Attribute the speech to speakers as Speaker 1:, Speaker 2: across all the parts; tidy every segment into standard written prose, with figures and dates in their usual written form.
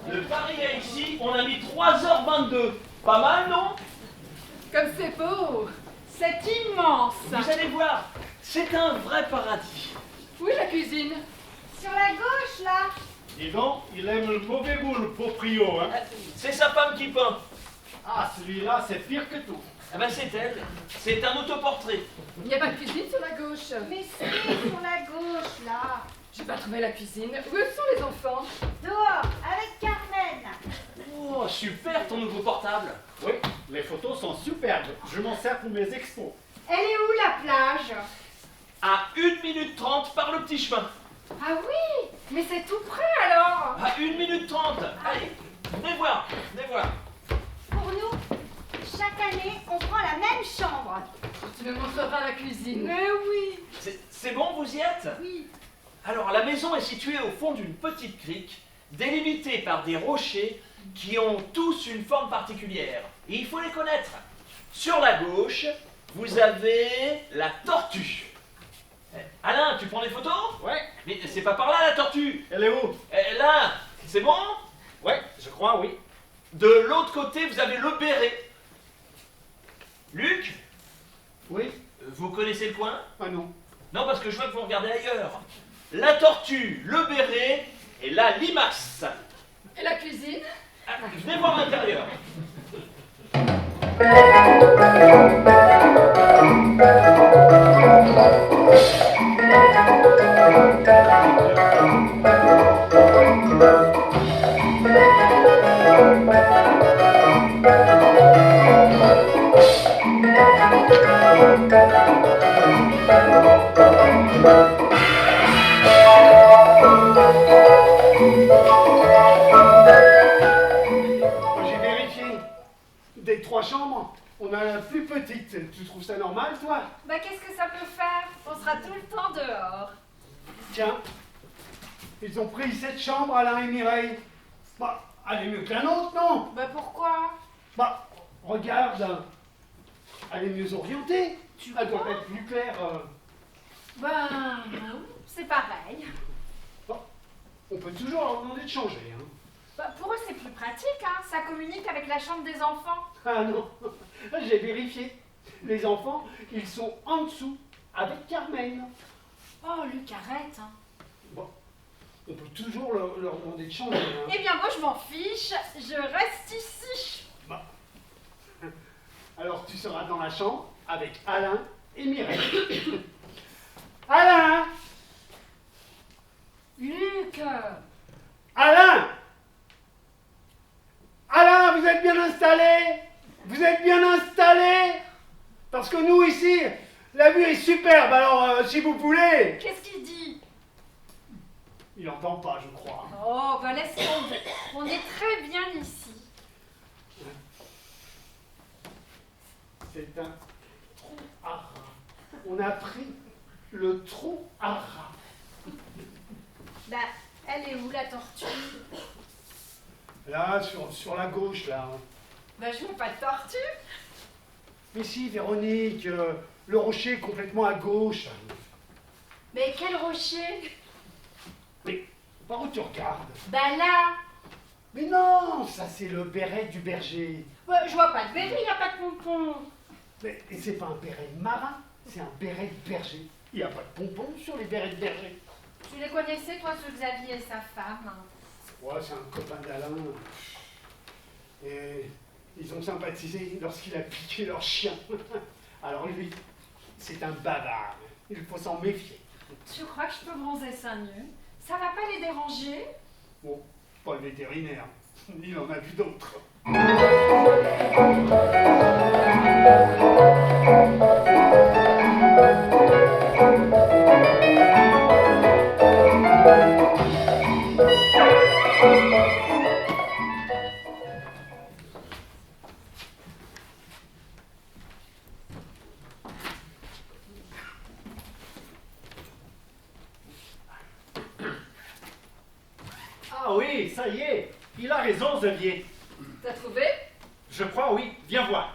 Speaker 1: De Paris à ici, on a mis 3h22. Pas mal, non?
Speaker 2: Comme c'est beau! C'est immense!
Speaker 1: Vous allez voir, c'est un vrai paradis.
Speaker 2: Où est la cuisine?
Speaker 3: Sur la gauche, là.
Speaker 4: Dis donc, il aime le mauvais goût, le proprio, hein.
Speaker 1: C'est sa femme qui peint.
Speaker 4: Ah, celui-là, c'est pire que tout.
Speaker 1: Eh ben c'est elle. C'est un autoportrait.
Speaker 2: Il n'y a pas de cuisine sur la gauche.
Speaker 3: Mais c'est sur la gauche, là.
Speaker 2: J'ai pas trouvé la cuisine. Où sont les enfants?
Speaker 3: Dehors, avec Carmen.
Speaker 1: Oh, super ton nouveau portable.
Speaker 4: Oui, les photos sont superbes. Je m'en sers pour mes expos.
Speaker 3: Elle est où, la plage?
Speaker 1: À 1 minute 30 par le petit chemin.
Speaker 3: Ah oui, mais c'est tout près, alors.
Speaker 1: À 1 minute 30. Allez, venez voir, venez voir.
Speaker 3: Pour nous, chaque année, on prend la même chambre.
Speaker 2: Tu me montreras la cuisine.
Speaker 3: Mais oui.
Speaker 1: C'est bon, vous y êtes?
Speaker 3: Oui.
Speaker 1: Alors, la maison est située au fond d'une petite crique, délimitée par des rochers qui ont tous une forme particulière. Et il faut les connaître. Sur la gauche, vous avez la tortue. Alain, tu prends les photos?
Speaker 4: Ouais,
Speaker 1: Mais c'est pas par là la tortue.
Speaker 4: elle est où?
Speaker 1: Là, c'est bon?
Speaker 4: Ouais, je crois, oui.
Speaker 1: De l'autre côté, vous avez le béret. Luc,
Speaker 4: Oui?
Speaker 1: vous connaissez le coin?
Speaker 4: Ah non.
Speaker 1: Non, parce que je vois que vous regardez ailleurs. La tortue, le béret et la limace.
Speaker 2: Et la cuisine?
Speaker 1: Ah, venez voir l'intérieur.
Speaker 4: J'ai vérifié. Des 3 chambres, on a la plus petite. Tu trouves ça normal, toi?
Speaker 3: Bah, qu'est-ce que ça peut faire? On sera tout le temps dehors.
Speaker 4: Tiens, ils ont pris cette chambre, Alain et Mireille. Bah, elle est mieux que la nôtre, non?
Speaker 3: Bah, pourquoi?
Speaker 4: Bah, regarde. Elle est mieux orientée. Elle doit être plus claire.
Speaker 3: Ben, c'est pareil.
Speaker 4: Bon, on peut toujours leur demander de changer, hein.
Speaker 3: Bah, pour eux, c'est plus pratique, hein. Ça communique avec la chambre des enfants.
Speaker 4: Ah non, j'ai vérifié. Les enfants, ils sont en dessous, avec Carmen.
Speaker 3: Oh, Luc, arrête, hein.
Speaker 4: Bon, on peut toujours leur demander de changer, hein.
Speaker 3: Eh bien, moi, je m'en fiche. Je reste ici.
Speaker 4: Bah. Alors tu seras dans la chambre avec Alain et Mireille. Alain!
Speaker 3: Luc!
Speaker 4: Alain! Alain, vous êtes bien installé? Vous êtes bien installé? Parce que nous ici, la vue est superbe, alors si vous voulez...
Speaker 3: Qu'est-ce qu'il dit?
Speaker 4: Il n'entend pas, je crois.
Speaker 3: Oh, bah laisse tomber. On est très bien ici.
Speaker 4: C'est un trou à rats. On a pris le trou à rats.
Speaker 3: Bah, elle est où, la tortue?
Speaker 4: Là, sur la gauche, là.
Speaker 3: Bah, je vois pas de tortue.
Speaker 4: Mais si, Véronique, le rocher est complètement à gauche.
Speaker 3: Mais quel rocher?
Speaker 4: Mais par où tu regardes?
Speaker 3: Bah là.
Speaker 4: Mais non, ça c'est le béret du berger.
Speaker 3: Ouais, je vois pas de béret, y a pas de pompon.
Speaker 4: Mais et c'est pas un béret de marin, c'est un béret de berger. Il n'y a pas de pompons sur les bérets de berger.
Speaker 3: Tu les connaissais, toi, ce Xavier et sa femme?
Speaker 4: Ouais, c'est un copain d'Alain. Et ils ont sympathisé lorsqu'il a piqué leur chien. Alors lui, c'est un bavard. Il faut s'en méfier.
Speaker 3: Tu crois que je peux bronzer seins nus? Ça va pas les déranger?
Speaker 4: Bon, pas le vétérinaire. Il en a vu d'autres.
Speaker 5: Ah oui, ça y est, il a raison, Xavier.
Speaker 2: T'as trouvé?
Speaker 5: Je crois, oui. Viens voir.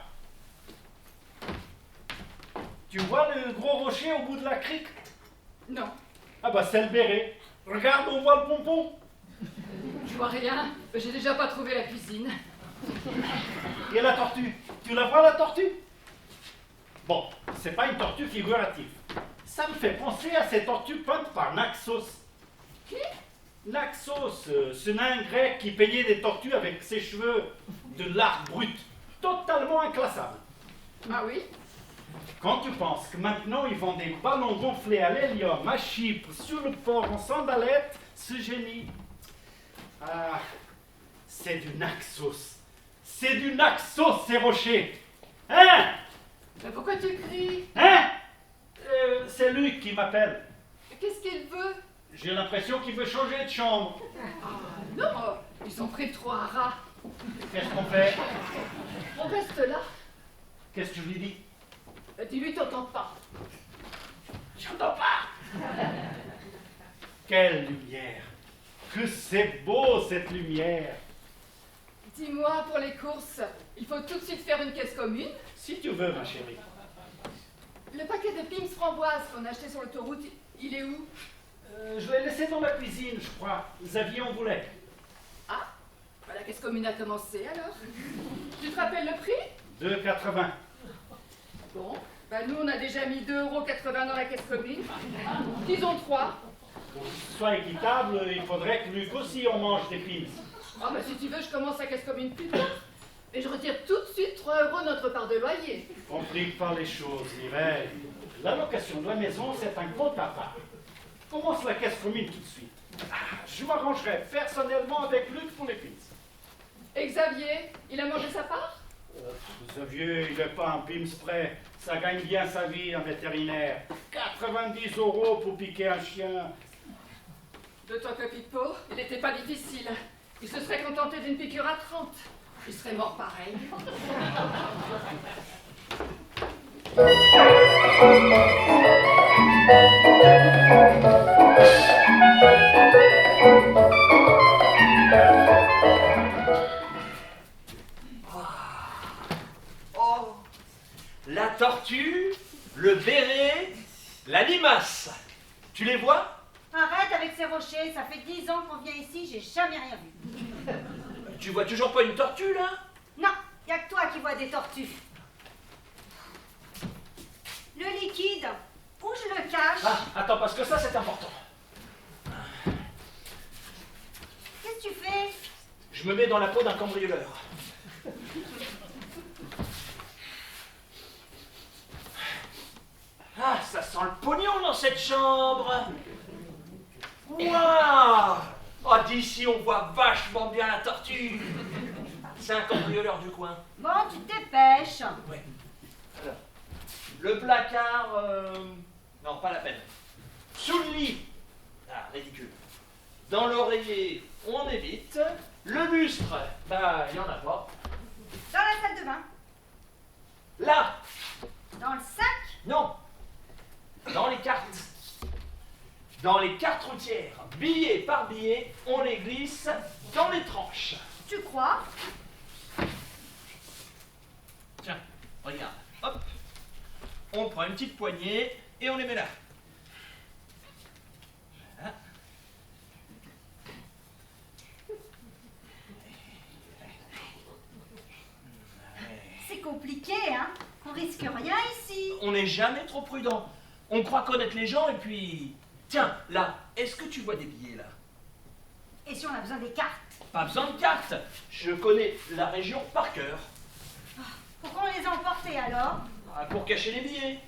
Speaker 5: Tu vois le gros rocher au bout de la crique?
Speaker 2: Non.
Speaker 5: Ah bah c'est le béret. Regarde, on voit le pompon.
Speaker 2: Je vois rien. J'ai déjà pas trouvé la cuisine.
Speaker 5: Et la tortue? Tu la vois, la tortue? Bon, c'est pas une tortue figurative. Ça me fait penser à ces tortues peintes par Naxos.
Speaker 2: Qui?
Speaker 5: Naxos, ce nain grec qui peignait des tortues avec ses cheveux de l'art brut, totalement inclassable.
Speaker 2: Ah oui?
Speaker 5: Quand tu penses que maintenant ils vendent des ballons gonflés à l'hélium à Chypre, sur le port en sandalettes, ce génie. Ah, c'est du Naxos. C'est du Naxos, ces rochers. Hein?
Speaker 2: Mais pourquoi tu cries?
Speaker 5: Hein? C'est lui qui m'appelle.
Speaker 2: Qu'est-ce qu'il veut?
Speaker 5: J'ai l'impression qu'il veut changer de chambre.
Speaker 2: Non, ils ont pris trop à rat.
Speaker 5: Qu'est-ce qu'on fait?
Speaker 2: On reste là.
Speaker 5: Qu'est-ce que je lui dis?
Speaker 2: Dis-lui t'entends pas.
Speaker 5: J'entends pas. Quelle lumière! Que c'est beau cette lumière!
Speaker 2: Dis-moi, pour les courses, il faut tout de suite faire une caisse commune.
Speaker 5: Si tu veux, ma chérie.
Speaker 2: Le paquet de Pim's framboises qu'on a acheté sur l'autoroute, il est où?
Speaker 5: Je l'ai laissé dans la cuisine, je crois. Xavier en voulait.
Speaker 2: Ah, bah, la caisse commune a commencé alors. Tu te rappelles le prix?
Speaker 5: 2,80.
Speaker 2: Bon, bah nous on a déjà mis 2,80 € dans la caisse commune. Disons 3.
Speaker 5: Pour que ce soit équitable, il faudrait que Luc aussi on mange des pins.
Speaker 2: Ah bah si tu veux, je commence la caisse commune plus tard. Et je retire tout de suite 3 € notre part de loyer.
Speaker 5: Complique pas les choses, Mireille. La location de la maison, c'est un compte à part. Commence la caisse commune tout de suite. Je m'arrangerai personnellement avec Luc pour les pins.
Speaker 2: Et Xavier, il a mangé sa part?
Speaker 5: Xavier, il n'est pas un PIMS près. Ça gagne bien sa vie, un vétérinaire. 90 € pour piquer un chien.
Speaker 2: De ton copipo, il n'était pas difficile. Il se serait contenté d'une piqûre à 30. Il serait mort pareil.
Speaker 1: Oh, la tortue, le béret, la limace. Tu les vois?
Speaker 3: Arrête avec ces rochers, ça fait 10 ans qu'on vient ici, j'ai jamais rien vu.
Speaker 1: Tu vois toujours pas une tortue là?
Speaker 3: Non, y a que toi qui vois des tortues. Le liquide, où je le cache?
Speaker 1: Ah, attends, parce que ça c'est important.
Speaker 3: Qu'est-ce que tu fais?
Speaker 1: Je me mets dans la peau d'un cambrioleur. Ah, ça sent le pognon dans cette chambre. Waouh! Oh, d'ici on voit vachement bien la tortue. C'est un cambrioleur du coin.
Speaker 3: Bon, tu te dépêches.
Speaker 1: Ouais. Alors, le placard, non, pas la peine. Sous le lit, ah, ridicule. Dans l'oreiller, on évite. Le lustre, bah, il n'y en a pas.
Speaker 3: Dans la salle de bain.
Speaker 1: Là,
Speaker 3: Dans le sac.
Speaker 1: non. Dans les cartes. Dans les cartes routières, billet par billet, on les glisse dans les tranches.
Speaker 3: Tu crois?
Speaker 1: Tiens, regarde. Hop. On prend une petite poignée et on les met là. Voilà.
Speaker 3: C'est compliqué, hein? On risque rien ici.
Speaker 1: On n'est jamais trop prudent. On croit connaître les gens et puis... Tiens, là, est-ce que tu vois des billets là?
Speaker 3: Et si on a besoin des cartes?
Speaker 1: Pas besoin de carte. Je connais la région par cœur.
Speaker 3: Pourquoi on les a emportés alors?
Speaker 1: Ah, pour cacher les billets.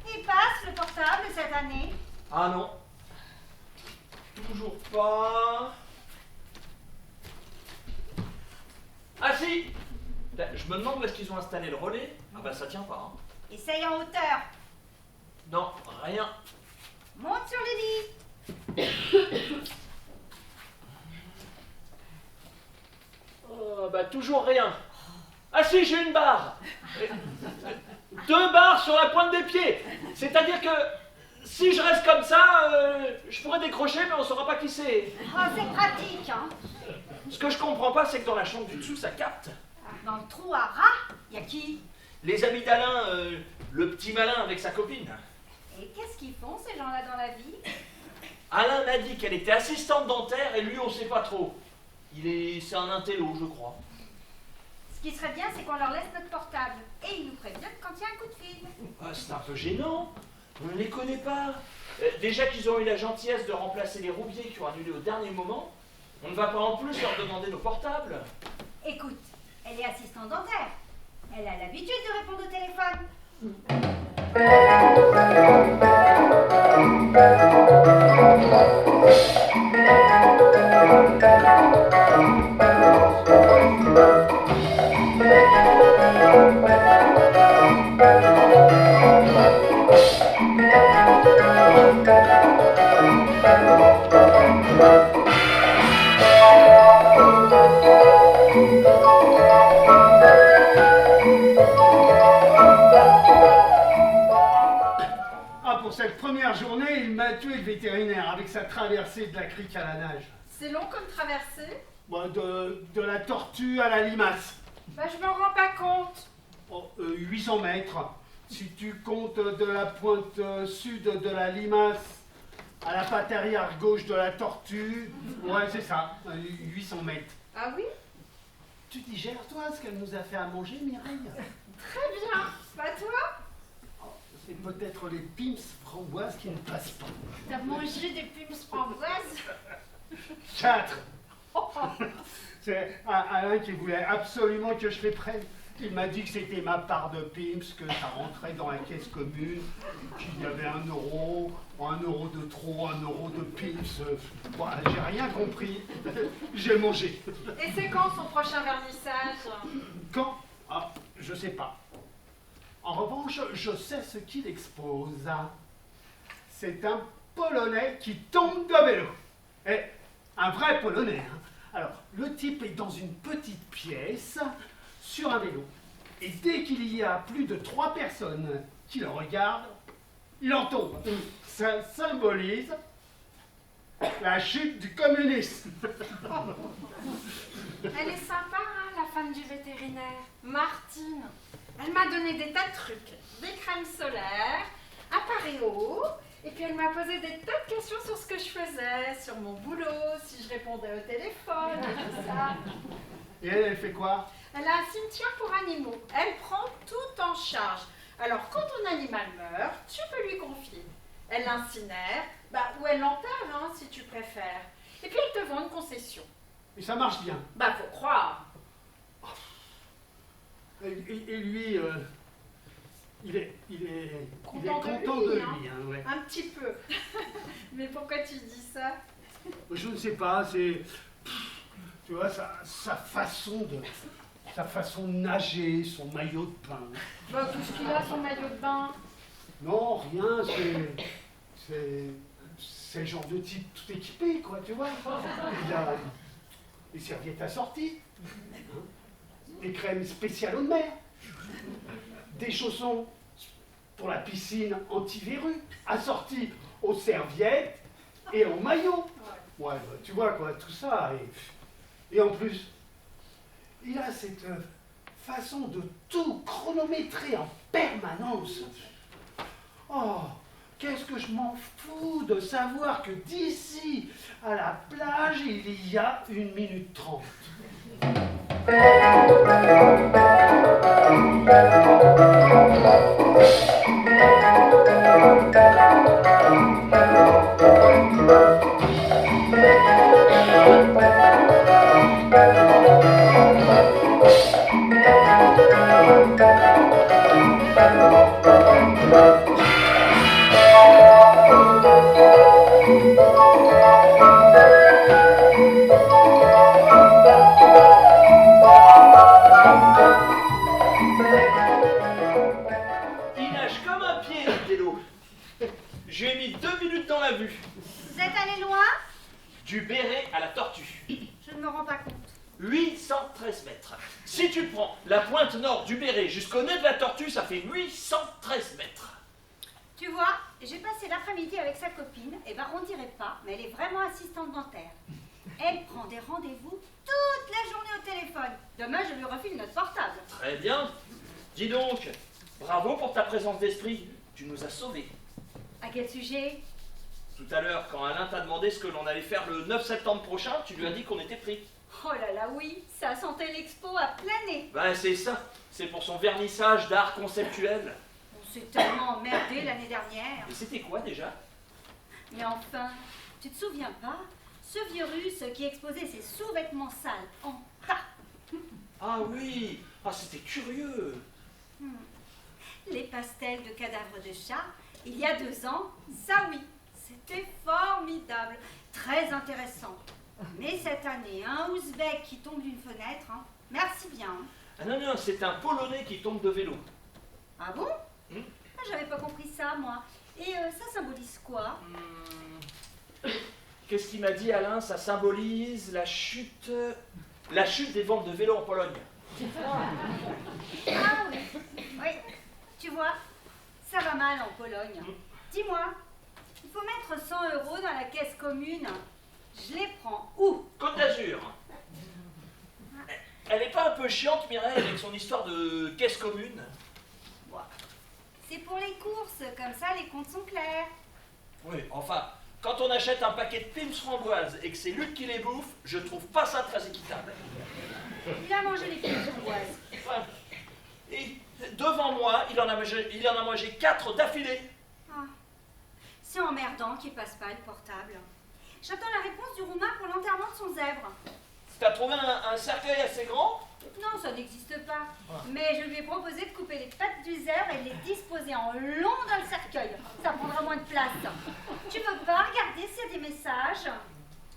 Speaker 3: Il passe le portable cette année.
Speaker 1: Ah non. Toujours pas. Ah si, si. Je me demande où est-ce qu'ils ont installé le relais. Ah bah ça tient pas. Hein.
Speaker 3: Essaye en hauteur.
Speaker 1: Non, rien.
Speaker 3: Monte sur le lit.
Speaker 1: Oh, bah toujours rien. Ah si, j'ai une barre. 2 barres sur la pointe des pieds. C'est-à-dire que si je reste comme ça, je pourrais décrocher, mais on saura pas qui c'est.
Speaker 3: Oh, c'est pratique, hein.
Speaker 1: Ce que je comprends pas, c'est que dans la chambre du dessous, ça capte.
Speaker 3: Dans le trou à rat, y a qui?
Speaker 1: Les amis d'Alain, le petit malin avec sa copine.
Speaker 3: Et qu'est-ce qu'ils font, ces gens-là, dans la vie?
Speaker 1: Alain m'a dit qu'elle était assistante dentaire et lui, on sait pas trop. C'est un intello, je crois.
Speaker 3: Ce qui serait bien, c'est qu'on leur laisse notre portable. Et ils nous préviennent quand il y a un coup de fil.
Speaker 1: Ah, c'est un peu gênant. On ne les connaît pas. Déjà qu'ils ont eu la gentillesse de remplacer les roubiers qui ont annulé au dernier moment, on ne va pas en plus leur demander nos portables.
Speaker 3: Écoute, elle est assistante dentaire. Elle a l'habitude de répondre au téléphone.
Speaker 4: Pour cette première journée, il m'a tué le vétérinaire avec sa traversée de la crique à la nage.
Speaker 2: C'est long comme traversée.
Speaker 4: Bon, de la tortue à la limace.
Speaker 2: Bah, je m'en rends pas compte.
Speaker 4: Oh, 800 mètres. Si tu comptes de la pointe sud de la limace à la patte arrière gauche de la tortue, ouais, c'est ça, 800 mètres.
Speaker 2: Ah oui?
Speaker 4: Tu digères, toi, ce qu'elle nous a fait à manger, Mireille?
Speaker 2: Très bien. Pas toi?
Speaker 4: C'est peut-être les pims framboises qui ne passent pas.
Speaker 3: T'as mangé des plumes framboises?
Speaker 4: 4. C'est Alain qui voulait absolument que je les prenne. Il m'a dit que c'était ma part de pims, que ça rentrait dans la caisse commune, qu'il y avait 1 euro, 1 euro de trop, 1 euro de pims. Bon, j'ai rien compris. J'ai mangé.
Speaker 2: Et c'est quand son prochain vernissage?
Speaker 4: Quand? Ah, je sais pas. En revanche, je sais ce qu'il expose. C'est un Polonais qui tombe de vélo. Et un vrai Polonais. Hein. Alors, le type est dans une petite pièce, sur un vélo. Et dès qu'il y a plus de 3 personnes qui le regardent, il en tombe. Ça symbolise la chute du communisme.
Speaker 2: Elle est sympa, hein, la femme du vétérinaire. Martine. Elle m'a donné des tas de trucs. Des crèmes solaires, un paréo, et puis elle m'a posé des tas de questions sur ce que je faisais, sur mon boulot, si je répondais au téléphone, et tout ça.
Speaker 4: Et elle fait quoi?
Speaker 2: Elle a un cimetière pour animaux. Elle prend tout en charge. Alors, quand ton animal meurt, tu peux lui confier. Elle l'incinère, ou elle l'enterre, hein, si tu préfères. Et puis, elle te vend une concession.
Speaker 4: Et ça marche bien.
Speaker 2: Faut croire.
Speaker 4: Et lui, il est
Speaker 2: Content
Speaker 4: content
Speaker 2: de
Speaker 4: de
Speaker 2: lui,
Speaker 4: lui. Hein, ouais.
Speaker 2: Un petit peu. Mais pourquoi tu dis ça?
Speaker 4: Je ne sais pas, c'est... Tu vois, sa façon de nager, son maillot de bain.
Speaker 2: Tout ce qu'il a, son maillot de bain.
Speaker 4: Non, rien, c'est le genre de type tout équipé, quoi, tu vois. Il a des serviettes assorties, hein, des crèmes spéciales eau de mer, des chaussons pour la piscine anti-verrues, assortis aux serviettes et au maillot. Ouais, tu vois, quoi, tout ça. Et en plus, il a cette façon de tout chronométrer en permanence. Oh, qu'est-ce que je m'en fous de savoir que d'ici à la plage, il y a 1 minute 30.
Speaker 1: 813 mètres. Si tu prends la pointe nord du béret jusqu'au nez de la tortue, ça fait 813 mètres.
Speaker 3: Tu vois, j'ai passé l'après-midi avec sa copine, et ben on dirait pas, mais elle est vraiment assistante dentaire. Elle prend des rendez-vous toute la journée au téléphone. Demain, je lui refile notre portable.
Speaker 1: Très bien. Dis donc, bravo pour ta présence d'esprit. Tu nous as sauvés.
Speaker 3: À quel sujet?
Speaker 1: Tout à l'heure, quand Alain t'a demandé ce que l'on allait faire le 9 septembre prochain, tu lui as dit qu'on était pris.
Speaker 3: Oh là là, oui, ça sentait l'expo à plein nez.
Speaker 1: Ben c'est ça, c'est pour son vernissage d'art conceptuel.
Speaker 3: On s'est tellement emmerdé l'année dernière.
Speaker 1: Et c'était quoi déjà?
Speaker 3: Mais enfin, tu te souviens pas? Ce vieux russe qui exposait ses sous-vêtements sales en tas.
Speaker 1: Ah oui, ah c'était curieux.
Speaker 3: Les pastels de cadavres de chats, il y a 2 ans, ça oui, c'était formidable, très intéressant. Mais cette année, un ouzbek qui tombe d'une fenêtre, hein, merci bien.
Speaker 1: Ah non, non, c'est un Polonais qui tombe de vélo.
Speaker 3: Ah bon? Ah, j'avais pas compris ça, moi. Et ça symbolise quoi?
Speaker 1: Qu'est-ce qu'il m'a dit Alain? Ça symbolise la chute des ventes de vélos en Pologne.
Speaker 3: Ah oui, oui. Tu vois, ça va mal en Pologne. Dis-moi, il faut mettre 100 € dans la caisse commune. Je les prends où?
Speaker 1: Côte d'Azur. Elle est pas un peu chiante, Mireille, avec son histoire de caisse commune?
Speaker 3: C'est pour les courses, comme ça les comptes sont clairs.
Speaker 1: Oui, enfin, quand on achète un paquet de pims framboises et que c'est Luc qui les bouffe, je trouve pas ça très équitable.
Speaker 3: Il a mangé les piles framboises.
Speaker 1: Enfin, et devant moi, il en a mangé 4 d'affilée.
Speaker 3: Ah, c'est emmerdant qu'il passe pas le portable. J'attends la réponse du roumain pour l'enterrement de son zèbre.
Speaker 1: T'as trouvé un cercueil assez grand?
Speaker 3: Non, ça n'existe pas. Mais je lui ai proposé de couper les pattes du zèbre et de les disposer en long dans le cercueil. Ça prendra moins de place. Tu veux pas regarder s'il y a des messages?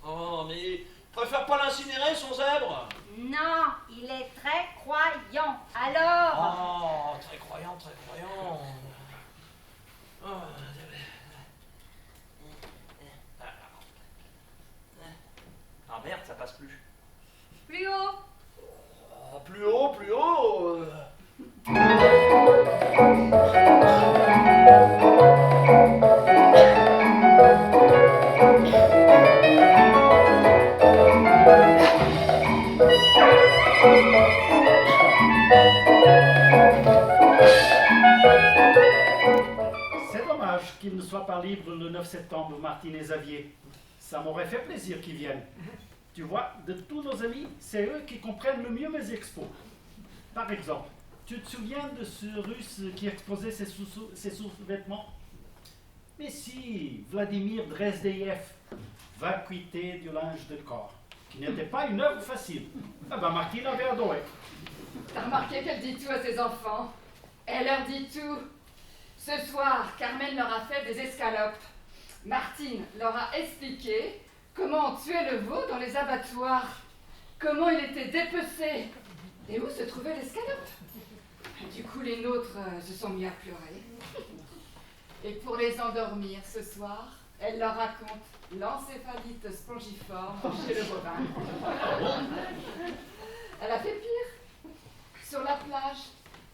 Speaker 1: Oh, mais préfère pas l'incinérer, son zèbre?
Speaker 3: Non, il est très croyant. Alors?
Speaker 1: Oh, très croyant, très croyant. Oh, ah merde, ça passe plus.
Speaker 3: Plus haut.
Speaker 1: Oh, plus haut, plus haut.
Speaker 5: C'est dommage qu'il ne soit pas libre le 9 septembre, Martine et Xavier. Ça m'aurait fait plaisir qu'ils viennent. Tu vois, de tous nos amis, c'est eux qui comprennent le mieux mes expos. Par exemple, tu te souviens de ce Russe qui exposait ses sous-vêtements? Mais si, Vladimir Dresdeyev, Vacuité du linge de corps, qui n'était pas une œuvre facile. Ah ben Martine avait adoré.
Speaker 6: T'as remarqué qu'elle dit tout à ses enfants? Elle leur dit tout. Ce soir, Carmen leur a fait des escalopes. Martine leur a expliqué comment on tuait le veau dans les abattoirs, comment il était dépecé et où se trouvait l'escalope. Du coup, les nôtres se sont mis à pleurer. Et pour les endormir ce soir, elle leur raconte l'encéphalite spongiforme chez le bovin. Elle a fait pire. Sur la plage,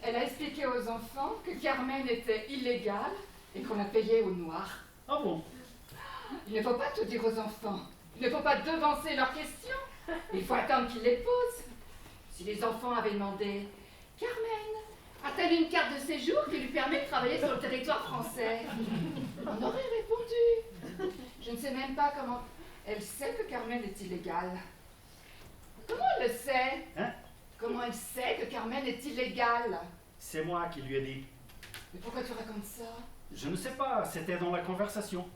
Speaker 6: elle a expliqué aux enfants que Carmen était illégale et qu'on la payait au noir.
Speaker 5: Ah bon?
Speaker 6: Il ne faut pas tout dire aux enfants. Il ne faut pas devancer leurs questions. Il faut attendre qu'ils les posent. Si les enfants avaient demandé « Carmen, a-t-elle une carte de séjour qui lui permet de travailler sur le territoire français ?» On aurait répondu. Je ne sais même pas comment elle sait que Carmen est illégale. Comment elle le sait?
Speaker 5: Hein?
Speaker 6: Comment elle sait que Carmen est illégale?
Speaker 5: C'est moi qui lui ai dit.
Speaker 6: Mais pourquoi tu racontes ça?
Speaker 5: Je ne sais pas, c'était dans la conversation.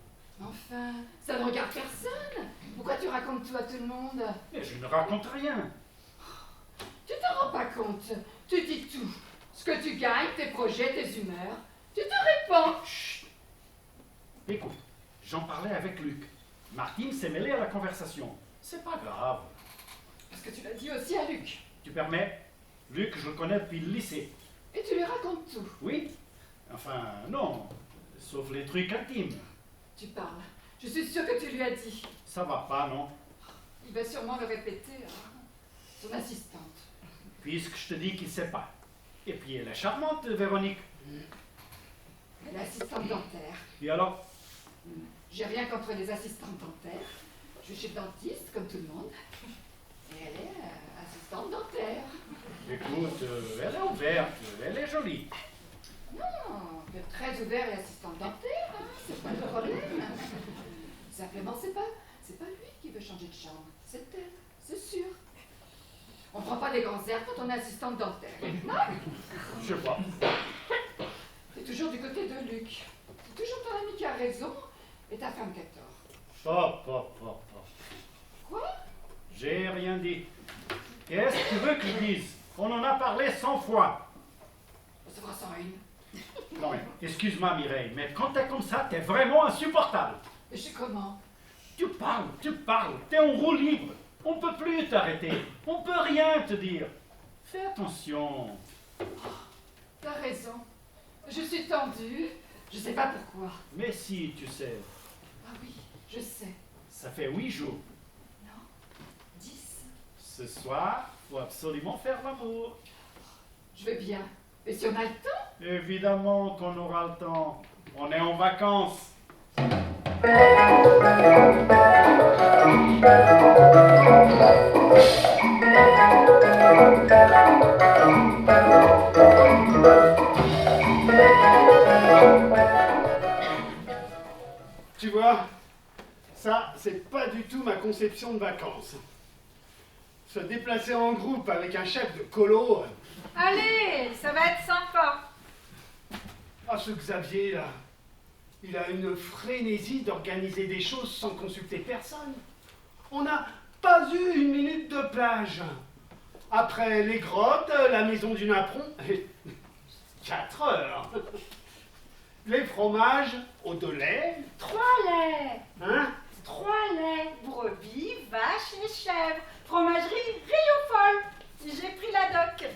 Speaker 6: Enfin, ça ne regarde personne. Pourquoi tu racontes tout à tout le monde?
Speaker 5: Mais je ne raconte rien.
Speaker 6: Tu t'en rends pas compte. Tu dis tout. Ce que tu gagnes, tes projets, tes humeurs. Tu te répands.
Speaker 5: Chut. Écoute, j'en parlais avec Luc. Martine s'est mêlée à la conversation. C'est pas grave.
Speaker 6: Parce que tu l'as dit aussi à Luc.
Speaker 5: Tu permets? Luc, je le connais depuis le lycée.
Speaker 6: Et tu lui racontes tout.
Speaker 5: Oui? Enfin, non. Sauf les trucs intimes.
Speaker 6: Tu parles. Je suis sûre que tu lui as dit.
Speaker 5: Ça va pas, non?
Speaker 6: Il va sûrement le répéter, hein. Son assistante.
Speaker 5: puisque je te dis qu'il ne sait pas. Et puis elle est charmante, Véronique.
Speaker 6: Elle est assistante dentaire.
Speaker 5: Et alors?
Speaker 6: J'ai rien contre les assistantes dentaires. Je suis dentiste, comme tout le monde. Et elle est assistante dentaire.
Speaker 5: Écoute, elle est ouverte, elle est jolie.
Speaker 6: Non, elle est très ouvert et assistante dentaire, hein, c'est pas le problème. Simplement, c'est pas lui qui veut changer de chambre, c'est elle, c'est sûr. On prend pas des grands airs quand on est assistante dentaire. Non,
Speaker 5: Je sais pas.
Speaker 6: t'es toujours du côté de Luc. C'est toujours ton ami qui a raison et ta femme qui a tort. Quoi?
Speaker 5: J'ai rien dit. Qu'est-ce que tu veux que je dise? On en a parlé 100 fois.
Speaker 6: Ça fera 101.
Speaker 5: Non mais, excuse-moi Mireille, mais quand t'es comme ça, t'es vraiment insupportable.
Speaker 6: Et je sais comment?
Speaker 5: Tu parles, t'es en roue libre. On peut plus t'arrêter, on peut rien te dire. Fais attention.
Speaker 6: T'as raison. Je suis tendue, je sais pas pourquoi.
Speaker 5: Mais si, tu sais,
Speaker 6: Ah oui, je sais.
Speaker 5: ça fait 8 jours.
Speaker 6: Non, 10.
Speaker 5: Ce soir, faut absolument faire l'amour.
Speaker 6: Je vais bien. Et si on a le temps?
Speaker 5: Évidemment qu'on aura le temps. On est en vacances.
Speaker 4: Tu vois, ça, c'est pas du tout ma conception de vacances. Se déplacer en groupe avec un chef de colo.
Speaker 2: Allez, ça va être sympa.
Speaker 4: Ah, ce Xavier, là, il a une frénésie d'organiser des choses sans consulter personne. On n'a pas eu une minute de plage. Après les grottes, la maison du napperon, 4 heures. Les fromages au de lait,
Speaker 2: 3 laits.
Speaker 4: hein?
Speaker 2: 3 laits. Brebis, vaches et chèvres. Fromagerie Rio Folle. J'ai pris la doc.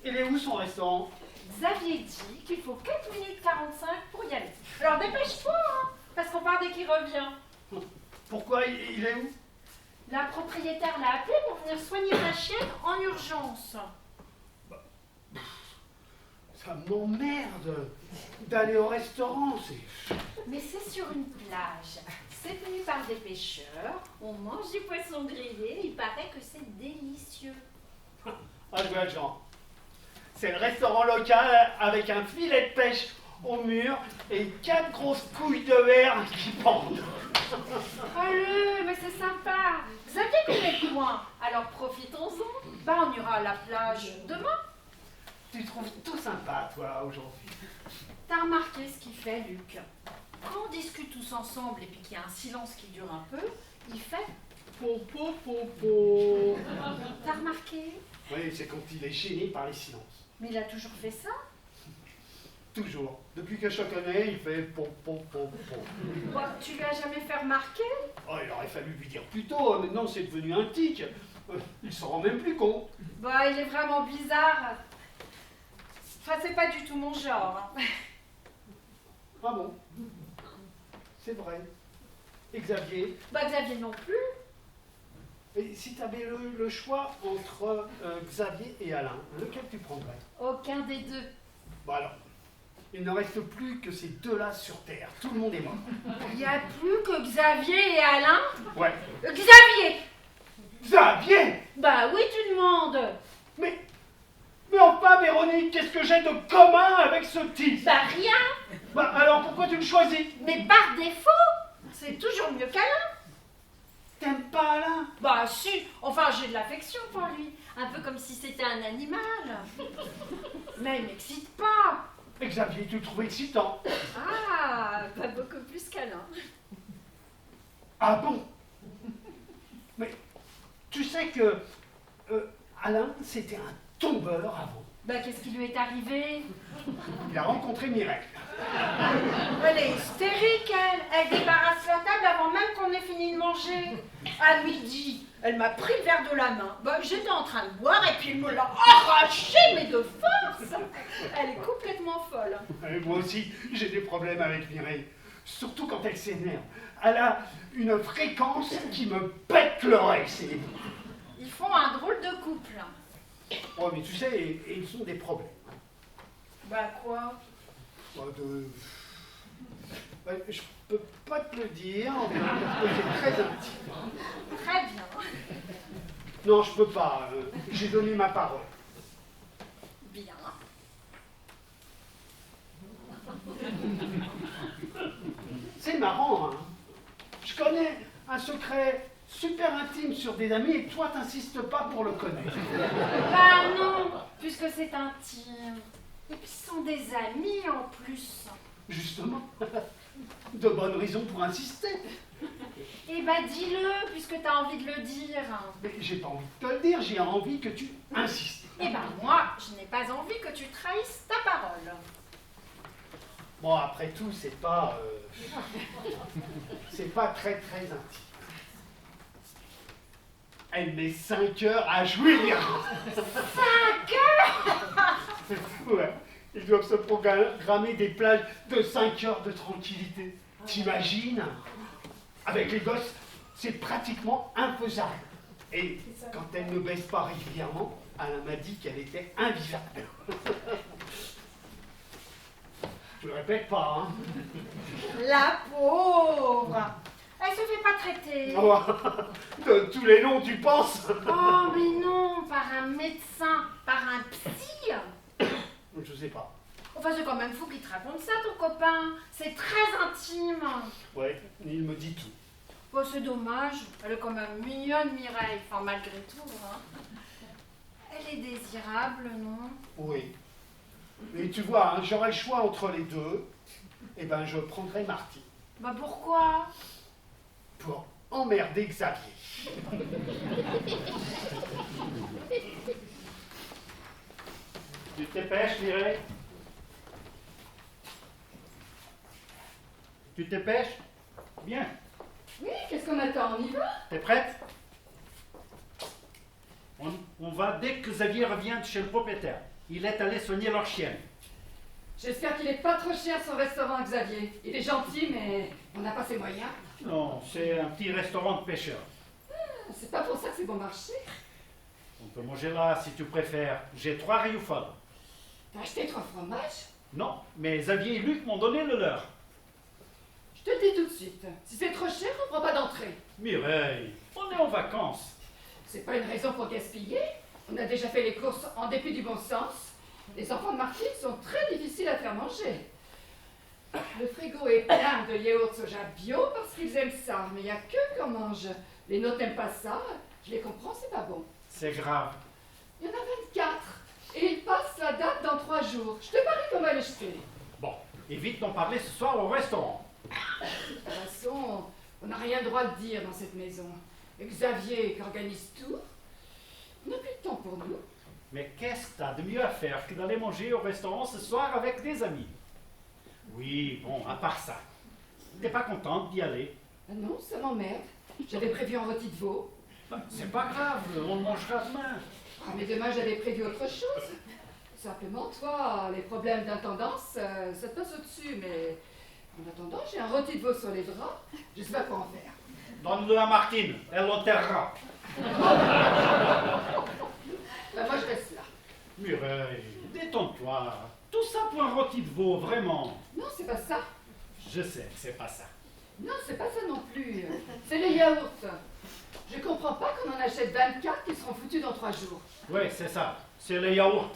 Speaker 4: Il est où son restaurant?
Speaker 2: Xavier dit qu'il faut 4 minutes 45 pour y aller. Alors dépêche-toi, hein, parce qu'on part dès qu'il revient.
Speaker 4: Pourquoi il est où?
Speaker 2: La propriétaire l'a appelé pour venir soigner sa chienne en urgence.
Speaker 4: Ça m'emmerde d'aller au restaurant, c'est...
Speaker 2: Mais c'est sur une plage. C'est tenu par des pêcheurs. On mange du poisson grillé. Il paraît que c'est délicieux.
Speaker 4: Ah, je vois le genre. C'est le restaurant local avec un filet de pêche au mur et 4 grosses couilles de verre qui pendent.
Speaker 2: Allez, mais c'est sympa. Xavier connaît le coin. Alors profitons-en. Bah, on ira à la plage demain.
Speaker 4: Tu trouves tout sympa, toi, aujourd'hui.
Speaker 2: T'as remarqué ce qu'il fait, Luc? Quand on discute tous ensemble et puis qu'il y a un silence qui dure un peu, il fait
Speaker 4: Po.
Speaker 2: T'as remarqué?
Speaker 4: Oui, c'est quand il est gêné par les silences.
Speaker 2: Mais il a toujours fait ça.
Speaker 4: Toujours. Depuis que je le connais, il fait po.
Speaker 2: Bon, tu lui as jamais fait remarquer?
Speaker 4: Oh, il aurait fallu lui dire plus tôt. Maintenant, c'est devenu un tic. Il s'en rend même plus compte.
Speaker 2: Bah, il est vraiment bizarre. Enfin, c'est pas du tout mon genre.
Speaker 4: Ah bon? C'est vrai. Et Xavier?
Speaker 2: Bah, Xavier non plus.
Speaker 4: Et si tu avais le choix entre Xavier et Alain, lequel tu prendrais?
Speaker 2: Aucun des deux.
Speaker 4: Bon alors, il ne reste plus que ces deux-là sur Terre. Tout le monde est mort.
Speaker 2: Il n'y a plus que Xavier et Alain.
Speaker 4: Ouais.
Speaker 2: Xavier!
Speaker 4: Xavier!
Speaker 2: Bah oui, tu demandes.
Speaker 4: Mais enfin, Véronique, qu'est-ce que j'ai de commun avec ce type?
Speaker 2: Bah rien.
Speaker 4: Bah alors pourquoi tu le choisis?
Speaker 2: Mais par défaut, c'est toujours mieux qu'Alain.
Speaker 4: T'aimes pas Alain?
Speaker 2: Bah si, enfin j'ai de l'affection pour lui. Un peu comme si c'était un animal. Mais il m'excite pas.
Speaker 4: Et Xavier, tu le trouves excitant?
Speaker 2: Ah, pas beaucoup plus qu'Alain.
Speaker 4: Ah bon? Mais tu sais que Alain, c'était un tombeur avant.
Speaker 2: Bah qu'est-ce qui lui est arrivé?
Speaker 4: Il a rencontré Mireille.
Speaker 2: Elle est hystérique, elle. Elle débarrasse la table avant même qu'on ait fini de manger. À midi, elle m'a pris le verre de la main. Bah, j'étais en train de boire et puis elle me l'a arraché, mais de force. Elle est complètement folle.
Speaker 4: Et moi aussi, j'ai des problèmes avec Mireille. Surtout quand elle s'énerve. Elle a une fréquence qui me pète l'oreille.
Speaker 2: Ils font un drôle de couple.
Speaker 4: Oh, mais tu sais, ils ont des problèmes.
Speaker 2: Bah quoi?
Speaker 4: Ouais, je peux pas te le dire, parce que c'est très intime.
Speaker 2: Très bien.
Speaker 4: Non, je peux pas. J'ai donné ma parole.
Speaker 2: Bien.
Speaker 4: C'est marrant, hein. Je connais un secret super intime sur des amis et toi, t'insistes pas pour le connaître.
Speaker 2: Bah non, puisque c'est intime. Et puis ce sont des amis en plus.
Speaker 4: Justement. De bonnes raisons pour insister.
Speaker 2: Eh bah dis-le, puisque t'as envie de le dire.
Speaker 4: Mais j'ai pas envie de te le dire, j'ai envie que tu insistes.
Speaker 2: Eh ben moi, je n'ai pas envie que tu trahisses ta parole.
Speaker 4: Bon, après tout, c'est pas très intime. Elle met 5 heures à jouir.
Speaker 2: 5 heures?
Speaker 4: Ouais, ils doivent se programmer des plages de 5 heures de tranquillité. T'imagines? Avec les gosses, c'est pratiquement infaisable. Et quand elle ne baisse pas régulièrement, Alain m'a dit qu'elle était invivable. Je le répète pas, hein.
Speaker 2: La pauvre. Elle se fait pas traiter.
Speaker 4: Oh, de tous les noms, tu penses?
Speaker 2: Oh mais non, par un médecin, par un psy.
Speaker 4: Je sais pas.
Speaker 2: Enfin c'est quand même fou qu'il te raconte ça ton copain. C'est très intime.
Speaker 4: Ouais, il me dit tout.
Speaker 2: Bon c'est dommage, elle est quand même mignonne Mireille, enfin malgré tout. Hein. Elle est désirable, non?
Speaker 4: Oui. Mais tu vois, hein, j'aurais le choix entre les deux. Eh ben, je prendrais Marty.
Speaker 2: Bah pourquoi?
Speaker 4: Pour emmerder Xavier.
Speaker 5: Tu te dépêches, Mireille? Tu te dépêches? Bien.
Speaker 6: Oui, qu'est-ce qu'on attend? On y va?
Speaker 5: T'es prête? On va dès que Xavier revient de chez le propriétaire. Il est allé soigner leur chienne.
Speaker 6: J'espère qu'il est pas trop cher son restaurant, Xavier. Il est gentil, mais on n'a pas ses moyens.
Speaker 5: Non, c'est un petit restaurant de pêcheurs.
Speaker 6: C'est pas pour ça que c'est bon marché.
Speaker 5: On peut manger là si tu préfères. J'ai 3 rayons folles.
Speaker 6: T'as acheté 3 fromages?
Speaker 5: Non, mais Xavier et Luc m'ont donné le leur.
Speaker 6: Je te le dis tout de suite. Si c'est trop cher, on prend pas d'entrée.
Speaker 5: Mireille, on est en vacances.
Speaker 6: C'est pas une raison pour gaspiller. On a déjà fait les courses en dépit du bon sens. Les enfants de Martine sont très difficiles à faire manger. Le frigo est plein de yaourts soja bio parce qu'ils aiment ça, mais il n'y a que qu'on mange. Les nôtres n'aiment pas ça, je les comprends, c'est pas bon.
Speaker 5: C'est grave.
Speaker 6: Il y en a 24 et ils passent la date dans 3 jours. Je te parie qu'on va les jeter.
Speaker 5: Bon, évite d'en parler ce soir au restaurant.
Speaker 6: De toute façon, on n'a rien le droit de dire dans cette maison. Xavier qui organise tout, on n'a plus de temps pour nous.
Speaker 5: Mais qu'est-ce que t'as de mieux à faire que d'aller manger au restaurant ce soir avec des amis? Oui, bon, à part ça. T'es pas contente d'y aller?
Speaker 6: Ah non, ça m'emmerde. J'avais prévu un rôti de veau.
Speaker 5: C'est pas grave, on le mangera demain.
Speaker 6: Ah, mais demain, j'avais prévu autre chose. Simplement, toi, les problèmes d'intendance, ça te passe au-dessus, mais en attendant, j'ai un rôti de veau sur les bras. Je sais pas quoi en faire.
Speaker 5: Donne-le à Martine, elle l'enterrera.
Speaker 6: Ben, moi, je reste là.
Speaker 5: Mireille, détends-toi. Tout ça pour un rôti de veau, vraiment.
Speaker 6: Non, c'est pas ça.
Speaker 5: Je sais, c'est pas ça.
Speaker 6: Non, c'est pas ça non plus. C'est les yaourts. Je comprends pas qu'on en achète 24 qui seront foutus dans 3 jours.
Speaker 5: Oui, c'est ça. C'est les yaourts.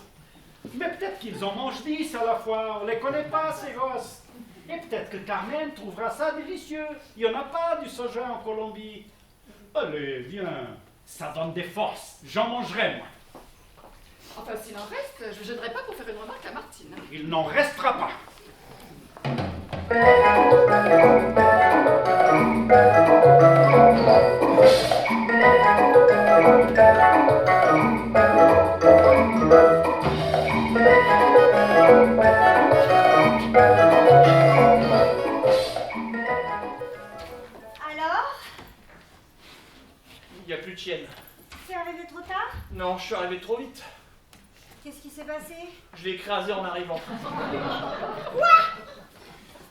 Speaker 5: Mais peut-être qu'ils en mangent 10 à la fois. On les connaît pas, ces gosses. Et peut-être que Carmen trouvera ça délicieux. Il n'y en a pas du soja en Colombie. Allez, viens. Ça donne des forces. J'en mangerai, moi.
Speaker 6: Enfin, s'il en reste, je ne gênerai pas pour faire une remarque à Martine.
Speaker 5: Il n'en restera pas.
Speaker 3: Alors,
Speaker 1: Il n'y a plus de chienne.
Speaker 3: t'es arrivé trop tard?
Speaker 1: Non, je suis arrivé trop vite.
Speaker 3: Qu'est-ce qui s'est passé?
Speaker 1: Je l'ai écrasé en arrivant. Quoi?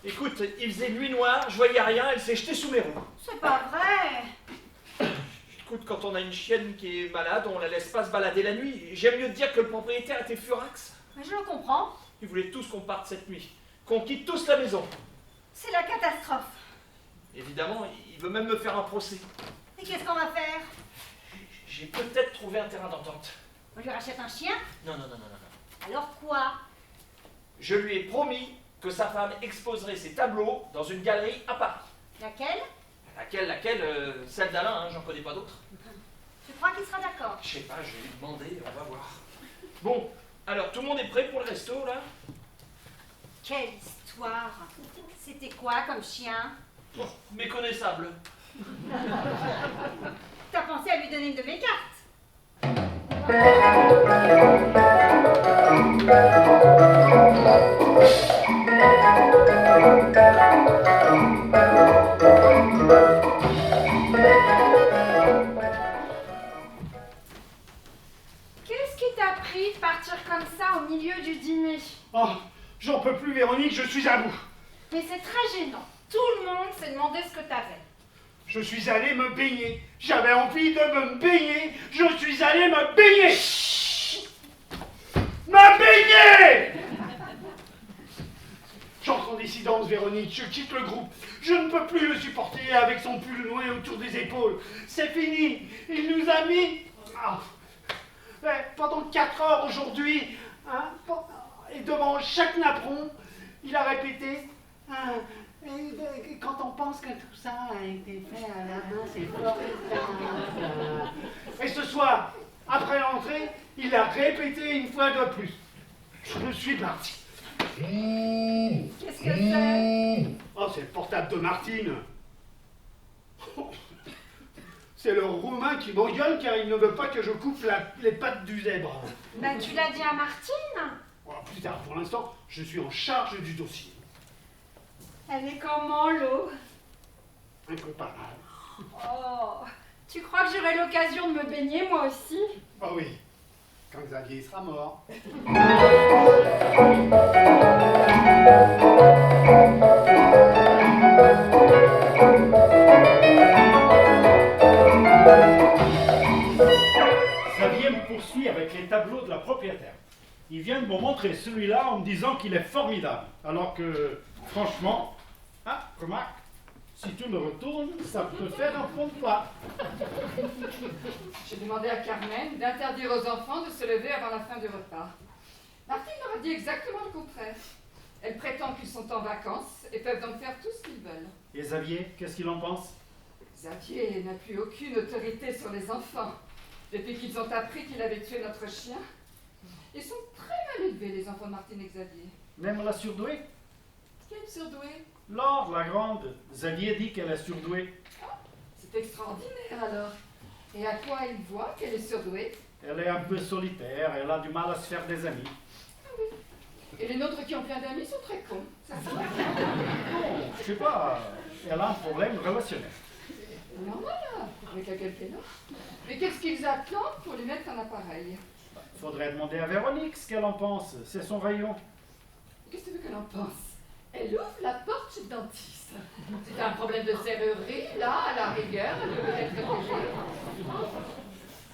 Speaker 1: Écoute, il faisait nuit noire, je voyais rien, elle s'est jetée sous mes roues.
Speaker 3: C'est pas vrai.
Speaker 1: Écoute, quand on a une chienne qui est malade, on la laisse pas se balader la nuit. J'aime mieux te dire que le propriétaire était furax.
Speaker 3: Mais je le comprends.
Speaker 1: Il voulait tous qu'on parte cette nuit, qu'on quitte tous la maison.
Speaker 3: C'est la catastrophe.
Speaker 1: Évidemment, il veut même me faire un procès.
Speaker 3: Et qu'est-ce qu'on va faire?
Speaker 1: J'ai peut-être trouvé un terrain d'entente.
Speaker 3: On lui rachète un chien?
Speaker 1: Non, non, non, non, non.
Speaker 3: Alors quoi?
Speaker 1: Je lui ai promis que sa femme exposerait ses tableaux dans une galerie à Paris.
Speaker 3: Laquelle?
Speaker 1: Laquelle, celle d'Alain, hein, j'en connais pas d'autres.
Speaker 3: Tu crois qu'il sera d'accord?
Speaker 1: Je sais pas, je vais lui demander, on va voir. Bon, alors tout le monde est prêt pour le resto, là?
Speaker 3: Quelle histoire! C'était quoi comme chien?
Speaker 1: Oh, méconnaissable.
Speaker 3: T'as pensé à lui donner une de mes cartes?
Speaker 2: Qu'est-ce qui t'a pris de partir comme ça au milieu du dîner?
Speaker 4: Oh, j'en peux plus, Véronique, je suis à bout.
Speaker 2: Mais c'est très gênant. Tout le monde s'est demandé ce que t'avais.
Speaker 4: Je suis allé me baigner. J'avais envie de me baigner. Je suis allé me baigner. Me baigner! J'entre en décidence, Véronique. Je quitte le groupe. Je ne peux plus le supporter avec son pull noué autour des épaules. C'est fini. Il nous a mis... Ah. Pendant 4 heures aujourd'hui, hein, et devant chaque napperon, il a répété... hein, et quand on pense que tout ça a été fait à la main, c'est formidable. Et ce soir, après l'entrée, il l'a répété une fois de plus. Je suis parti.
Speaker 2: Qu'est-ce que c'est?
Speaker 4: Oh, c'est le portable de Martine. C'est le Roumain qui m'engueule car il ne veut pas que je coupe les pattes du zèbre.
Speaker 2: Ben, tu l'as dit à Martine?
Speaker 4: Oh, plus tard, pour l'instant, je suis en charge du dossier.
Speaker 2: Elle est comment, l'eau?
Speaker 4: Incomparable.
Speaker 2: Oh, tu crois que j'aurai l'occasion de me baigner, moi aussi?
Speaker 4: Oh oui, quand Xavier sera mort.
Speaker 5: Xavier me poursuit avec les tableaux de la propriétaire. Il vient de me montrer celui-là en me disant qu'il est formidable. Alors que, franchement, ah, remarque, si tu me retournes, ça peut faire un fond de plat.
Speaker 6: J'ai demandé à Carmen d'interdire aux enfants de se lever avant la fin du repas. Martine leur a dit exactement le contraire. Elle prétend qu'ils sont en vacances et peuvent donc faire tout ce qu'ils veulent.
Speaker 5: Et Xavier, qu'est-ce qu'il en pense?
Speaker 6: Xavier n'a plus aucune autorité sur les enfants. Depuis qu'ils ont appris qu'il avait tué notre chien, ils sont très mal élevés, les enfants de Martine et Xavier.
Speaker 5: Même la surdouée?
Speaker 6: Quelle surdouée!
Speaker 5: Laure, la grande. Xavier dit qu'elle est surdouée.
Speaker 6: C'est extraordinaire alors. Et à quoi il voit qu'elle est surdouée?
Speaker 5: Elle est un peu solitaire, elle a du mal à se faire des amis.
Speaker 6: Et les nôtres qui ont plein d'amis sont très cons, c'est ça?
Speaker 5: Non, je sais pas, elle a un problème relationnel.
Speaker 6: Normal, avec laquelle qu'elle a. Mais qu'est-ce qu'ils attendent pour lui mettre un appareil?
Speaker 5: Faudrait demander à Véronique ce qu'elle en pense, c'est son rayon.
Speaker 6: Qu'est-ce que tu veux qu'elle en pense? Elle ouvre la porte chez le dentiste. C'est un problème de serrurerie, là, à la rigueur, elle peut peut-être protéger.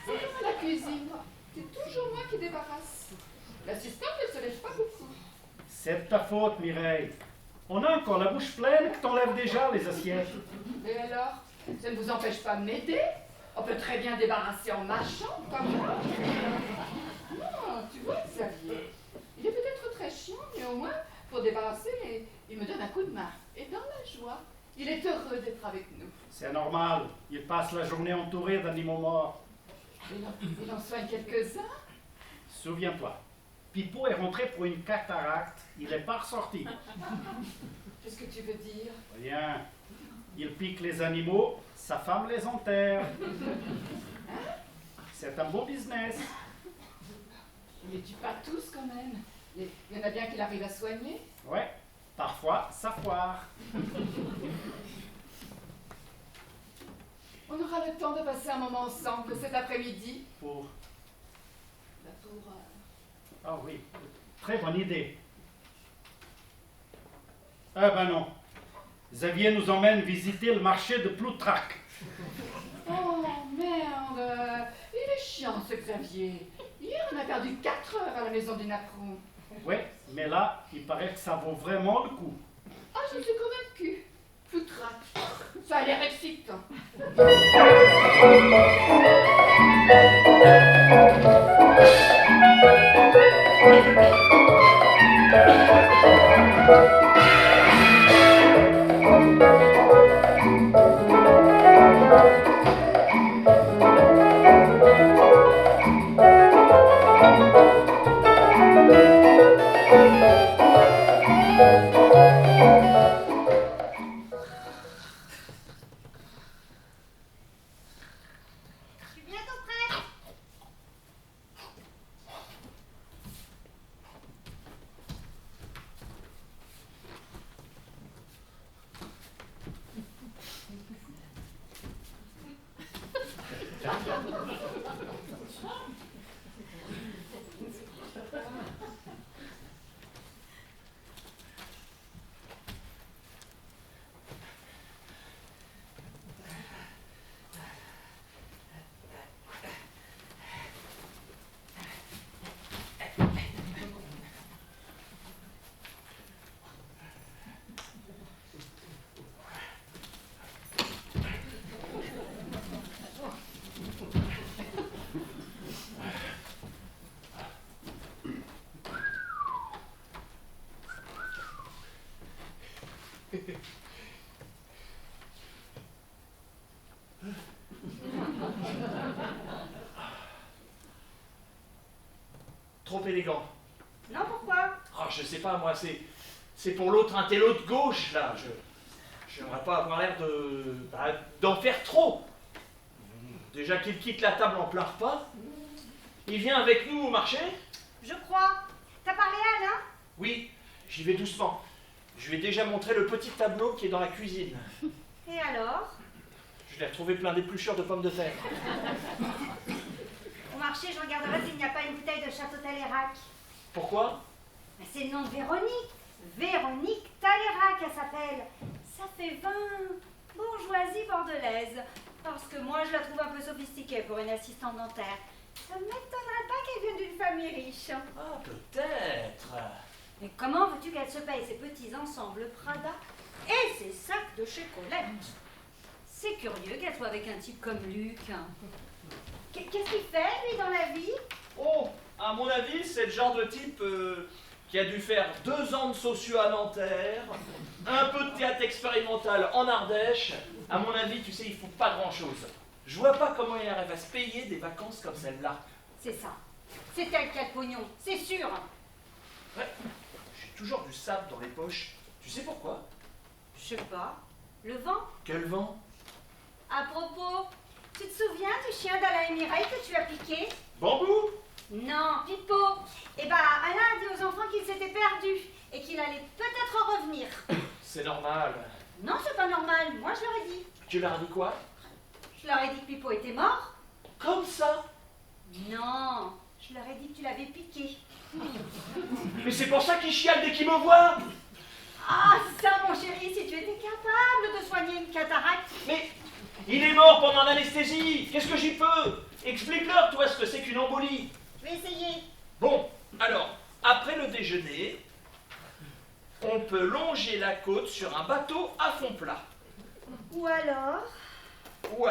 Speaker 6: C'est comme à la cuisine. C'est toujours moi qui débarrasse. L'assistante, elle se lève pas beaucoup.
Speaker 5: C'est de ta faute, Mireille. On a encore la bouche pleine que t'enlèves déjà les assiettes.
Speaker 6: Et alors? Ça ne vous empêche pas de m'aider? On peut très bien débarrasser en marchant, comme moi. Non, tu vois, Xavier, il est peut-être très chiant, mais au moins, pour débarrasser, il me donne un coup de main. Et dans la joie, il est heureux d'être avec nous.
Speaker 5: C'est normal, il passe la journée entouré d'animaux morts.
Speaker 6: Il en soigne quelques-uns.
Speaker 5: Souviens-toi, Pipo est rentré pour une cataracte, il n'est pas ressorti.
Speaker 6: Qu'est-ce que tu veux dire?
Speaker 5: Rien, il pique les animaux, sa femme les enterre. C'est un beau business.
Speaker 6: Il les tue pas tous quand même. Il y en a bien qu'il arrive à soigner.
Speaker 5: Ouais, parfois ça foire.
Speaker 6: On aura le temps de passer un moment ensemble cet après-midi.
Speaker 5: Pour...
Speaker 6: Pour
Speaker 5: Ah oui, très bonne idée. Ah ben non, Xavier nous emmène visiter le marché de Ploutrac.
Speaker 6: Oh, merde, il est chiant ce Xavier. Hier, on a perdu 4 heures à la maison du Napron.
Speaker 5: Ouais, mais là, il paraît que ça vaut vraiment le coup.
Speaker 6: Ah, je suis convaincue. Foutraque. Ça a l'air excitant.
Speaker 3: Je suis bientôt prête.
Speaker 1: Trop élégant.
Speaker 3: Non, pourquoi?
Speaker 1: Oh, je sais pas, moi, c'est pour l'autre intello de gauche, là. J'aimerais pas avoir l'air d'en faire trop. Déjà qu'il quitte la table en plein repas. Il vient avec nous au marché?
Speaker 3: Je crois. T'as parlé à Alain?
Speaker 1: Oui, j'y vais doucement. Je lui ai déjà montré le petit tableau qui est dans la cuisine.
Speaker 3: Et alors?
Speaker 1: Je l'ai retrouvé plein d'épluchures de pommes de terre.
Speaker 3: Au marché, je regarderai s'il n'y a pas une bouteille de Château Talérac.
Speaker 1: Pourquoi?
Speaker 3: Mais c'est le nom de Véronique. Véronique Talérac, elle s'appelle. Ça fait vin. Bourgeoisie bordelaise. Parce que moi, je la trouve un peu sophistiquée pour une assistante dentaire. Ça ne m'étonnerait pas qu'elle vienne d'une famille riche.
Speaker 1: Ah, peut-être.
Speaker 3: Mais comment veux-tu qu'elle se paye ses petits ensembles Prada et ses sacs de chez Colette? C'est curieux qu'elle soit avec un type comme Luc. Qu'est-ce qu'il fait, lui, dans la vie?
Speaker 1: Oh, à mon avis, c'est le genre de type qui a dû faire 2 ans de socio à Nanterre, un peu de théâtre expérimental en Ardèche. À mon avis, tu sais, il faut pas grand-chose. Je vois pas comment il arrive à se payer des vacances comme celle-là.
Speaker 3: C'est ça. C'est elle qui a le pognon, c'est sûr.
Speaker 1: Ouais, j'ai toujours du sable dans les poches. Tu sais pourquoi?
Speaker 3: Je sais pas. Le vent?
Speaker 1: Quel vent?
Speaker 3: À propos, tu te souviens du chien d'Alain et Mireille que tu as piqué?
Speaker 1: Bambou?
Speaker 3: Non, Pipo. Eh ben, Alain a dit aux enfants qu'il s'était perdu et qu'il allait peut-être revenir.
Speaker 1: C'est normal.
Speaker 3: Non, c'est pas normal. Moi, je leur ai dit.
Speaker 1: Tu leur as dit quoi?
Speaker 3: Je leur ai dit que Pipo était mort.
Speaker 1: Comme ça?
Speaker 3: Non, je leur ai dit que tu l'avais piqué.
Speaker 1: Mais c'est pour ça qu'ils chialent dès qu'ils me voient.
Speaker 3: Ah, ça, mon chéri, si tu étais capable de soigner une cataracte.
Speaker 1: Mais il est mort pendant l'anesthésie. Qu'est-ce que j'y peux? Explique-leur, toi, ce que c'est qu'une embolie.
Speaker 3: Je vais essayer.
Speaker 1: Bon, alors, après le déjeuner, on peut longer la côte sur un bateau à fond plat.
Speaker 3: Ou alors?
Speaker 1: Ou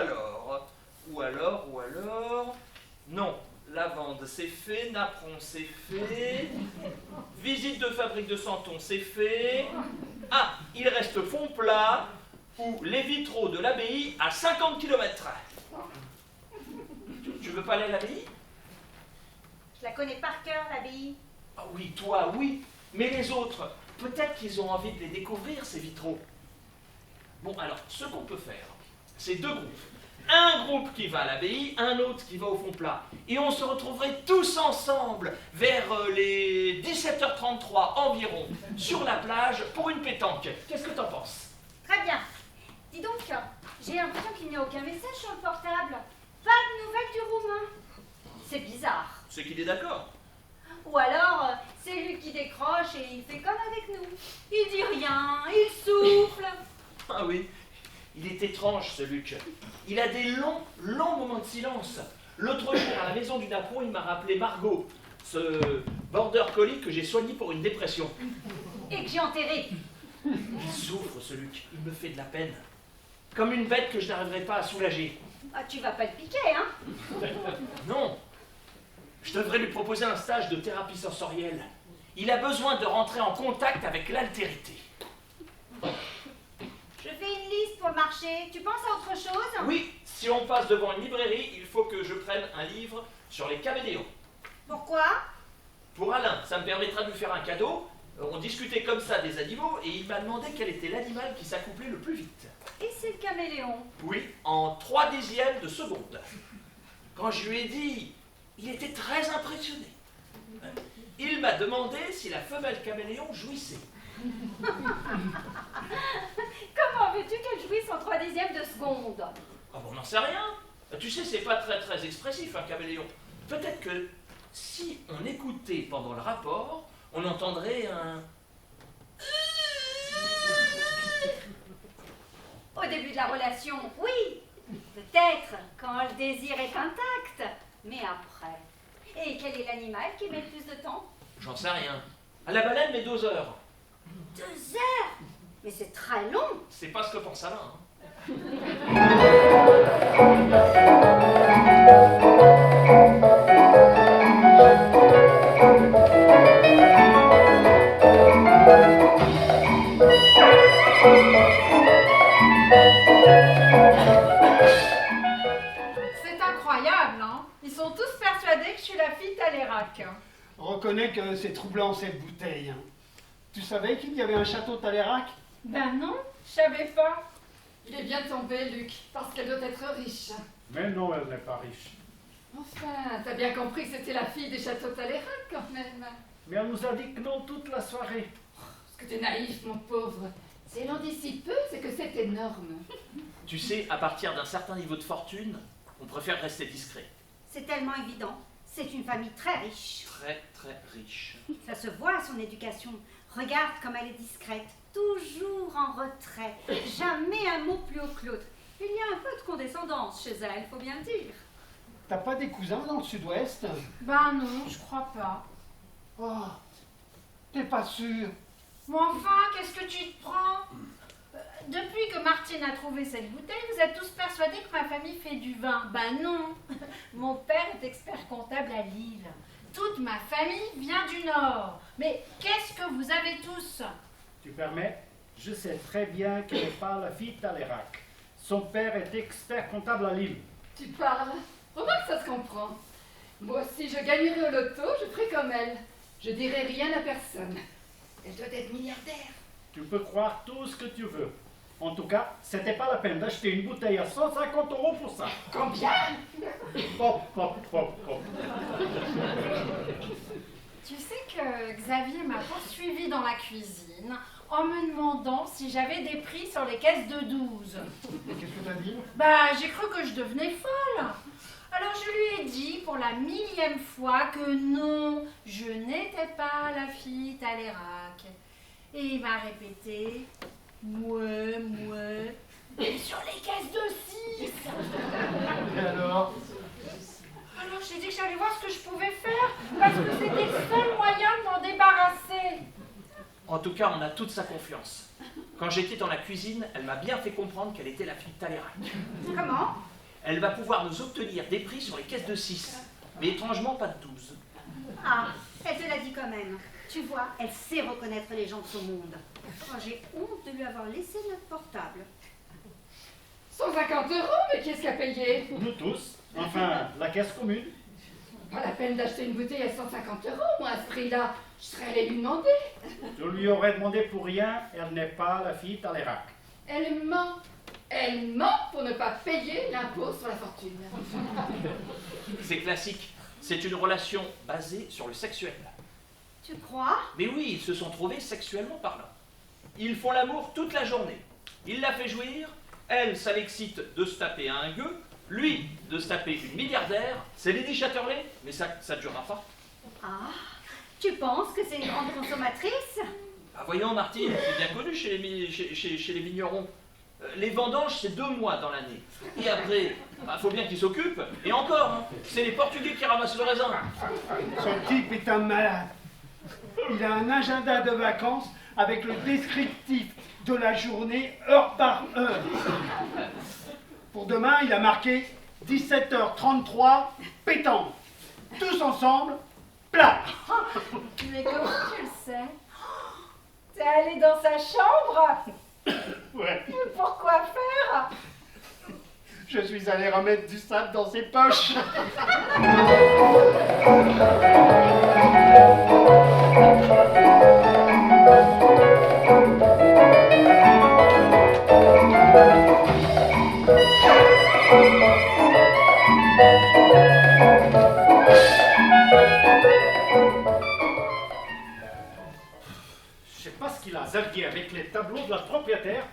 Speaker 1: alors... Non, lavande, c'est fait. Napperon, c'est fait. Visite de fabrique de Santon, c'est fait. Ah, il reste fond plat ou les vitraux de l'abbaye à 50 km. Tu veux pas aller à l'abbaye?
Speaker 3: Je la connais par cœur, l'abbaye.
Speaker 1: Ah oui, toi, oui. Mais les autres, peut-être qu'ils ont envie de les découvrir, ces vitraux. Bon, alors, ce qu'on peut faire, c'est 2 groupes. Un groupe qui va à l'abbaye, un autre qui va au fond plat. Et on se retrouverait tous ensemble vers les 17h33 environ sur la plage pour une pétanque. Qu'est-ce que t'en penses?
Speaker 3: Très bien. Dis donc, j'ai l'impression qu'il n'y a aucun message sur le portable. Pas de nouvelles du roumain. C'est bizarre.
Speaker 1: C'est qu'il est d'accord.
Speaker 3: Ou alors, c'est lui qui décroche et il fait comme avec nous. Il dit rien, il souffle.
Speaker 1: Ah oui, Il est étrange, ce Luc. Il a des longs moments de silence. L'autre jour, à la maison du Napron, il m'a rappelé Margot, ce border collie que j'ai soigné pour une dépression.
Speaker 3: Et que j'ai enterré.
Speaker 1: Il souffre, ce Luc. Il me fait de la peine. Comme une bête que je n'arriverai pas à soulager.
Speaker 3: Ah, tu vas pas le piquer, hein?
Speaker 1: Non. Je devrais lui proposer un stage de thérapie sensorielle. Il a besoin de rentrer en contact avec l'altérité.
Speaker 3: Je fais une liste pour le marché. Tu penses à autre chose?
Speaker 1: Oui, si on passe devant une librairie, il faut que je prenne un livre sur les caméléons.
Speaker 3: Pourquoi?
Speaker 1: Pour Alain, ça me permettra de lui faire un cadeau. On discutait comme ça des animaux et il m'a demandé quel était l'animal qui s'accouplait le plus vite.
Speaker 3: Et c'est le caméléon.
Speaker 1: Oui, en 3/10 de seconde. Quand je lui ai dit, il était très impressionné. Il m'a demandé si la femelle caméléon jouissait.
Speaker 3: Comment veux-tu qu'elle jouisse en 3/10 de seconde?
Speaker 1: Ah bon, on n'en sait rien. Tu sais, c'est pas très expressif un caméléon. Peut-être que si on écoutait pendant le rapport, on entendrait un...
Speaker 3: Au début de la relation, oui. Peut-être quand le désir est intact. Mais après. Et quel est l'animal qui met le plus de temps?
Speaker 1: J'en sais rien. La baleine met 2 heures.
Speaker 3: 2 heures? Mais c'est très long.
Speaker 1: C'est pas ce que pense Alain. Hein.
Speaker 2: C'est incroyable, hein? Ils sont tous persuadés que je suis la fille Talérac.
Speaker 4: Reconnais que c'est troublant cette bouteille. Hein. Tu savais qu'il y avait un château Talérac?
Speaker 2: Ben non, je savais pas.
Speaker 6: Il est bien tombé, Luc, parce qu'elle doit être riche.
Speaker 5: Mais non, elle n'est pas riche.
Speaker 6: Enfin, t'as bien compris que c'était la fille des châteaux Talérac, quand même.
Speaker 5: Mais elle nous a dit que non toute la soirée.
Speaker 6: Parce que t'es naïf, mon pauvre. Si elle en dit si peu, c'est que c'est énorme.
Speaker 1: Tu sais, à partir d'un certain niveau de fortune, on préfère rester discret.
Speaker 3: C'est tellement évident. C'est une famille très riche.
Speaker 1: Très riche.
Speaker 3: Ça se voit à son éducation. Regarde comme elle est discrète. Toujours en retrait. Jamais un mot plus haut que l'autre. Il y a un peu de condescendance chez elle, faut bien le dire.
Speaker 4: T'as pas des cousins dans le sud-ouest?
Speaker 2: Ben non, je crois pas.
Speaker 4: Oh, t'es pas sûr?
Speaker 2: Mais enfin, qu'est-ce que tu te prends? Depuis que Martine a trouvé cette bouteille, vous êtes tous persuadés que ma famille fait du vin. Ben non. Mon père est expert comptable à Lille. Toute ma famille vient du Nord. Mais qu'est-ce que vous avez tous?
Speaker 5: Tu permets? Je sais très bien qu'elle n'est pas la fille Talérac. Son père est expert comptable à Lille.
Speaker 6: Tu parles? Remarque, ça se comprend. Moi aussi, je gagnerais au loto, je ferais comme elle. Je dirais rien à personne. Elle doit être milliardaire.
Speaker 5: Tu peux croire tout ce que tu veux. En tout cas, c'était pas la peine d'acheter une bouteille à 150 € pour ça.
Speaker 6: Combien?
Speaker 5: Hop, hop, hop, hop.
Speaker 2: Tu sais que Xavier m'a poursuivi dans la cuisine en me demandant si j'avais des prix sur les caisses de 12.
Speaker 4: Et qu'est-ce que t'as dit?
Speaker 2: Bah, j'ai cru que je devenais folle. Alors je lui ai dit pour la 1000e fois que non, je n'étais pas la fille Talérac. Et il m'a répété, mouais, et sur les caisses de 6.
Speaker 4: Et alors?
Speaker 2: Alors j'ai dit que j'allais voir ce que je pouvais faire, parce que c'était le seul moyen de m'en débarrasser.
Speaker 1: En tout cas, on a toute sa confiance. Quand j'étais dans la cuisine, elle m'a bien fait comprendre qu'elle était la fille Talérac.
Speaker 3: Comment?
Speaker 1: Elle va pouvoir nous obtenir des prix sur les caisses de 6, mais étrangement pas de 12.
Speaker 3: Ah, elle te l'a dit quand même. Tu vois, elle sait reconnaître les gens de son monde. Oh, j'ai honte de lui avoir laissé notre portable.
Speaker 6: 150 €, mais qui est-ce qui a payé?
Speaker 5: Nous tous. Enfin, la caisse commune.
Speaker 6: Pas la peine d'acheter une bouteille à 150 €, moi, à ce prix-là. Je serais allée lui demander.
Speaker 5: Je lui aurais demandé pour rien, elle n'est pas la fille Talérac.
Speaker 6: Elle ment. Elle ment pour ne pas payer l'impôt sur la fortune.
Speaker 1: C'est classique. C'est une relation basée sur le sexuel.
Speaker 3: Tu crois?
Speaker 1: Mais oui, ils se sont trouvés sexuellement parlant. Ils font l'amour toute la journée. Il la fait jouir, elle, ça l'excite de se taper un gueux, lui, de se taper une milliardaire. C'est Lady Chatterley, mais ça ne durera pas.
Speaker 3: Ah, tu penses que c'est une grande consommatrice?
Speaker 1: Bah voyons, Martine, c'est bien connu chez les vignerons. Les vendanges, c'est 2 mois dans l'année. Et après, il faut bien qu'ils s'occupent. Et encore, hein, c'est les Portugais qui ramassent le raisin.
Speaker 4: Ce type est un malade. Il a un agenda de vacances avec le descriptif de la journée, heure par heure. Pour demain, il a marqué 17h33, pétanque. Tous ensemble, plat.
Speaker 2: Mais comment tu le sais? T'es allé dans sa chambre?
Speaker 4: Ouais,
Speaker 2: Pourquoi faire?
Speaker 4: je suis allé remettre du sable dans ses poches.
Speaker 5: Je sais pas ce qu'il a, Xavier, avec les tableaux de la propriétaire.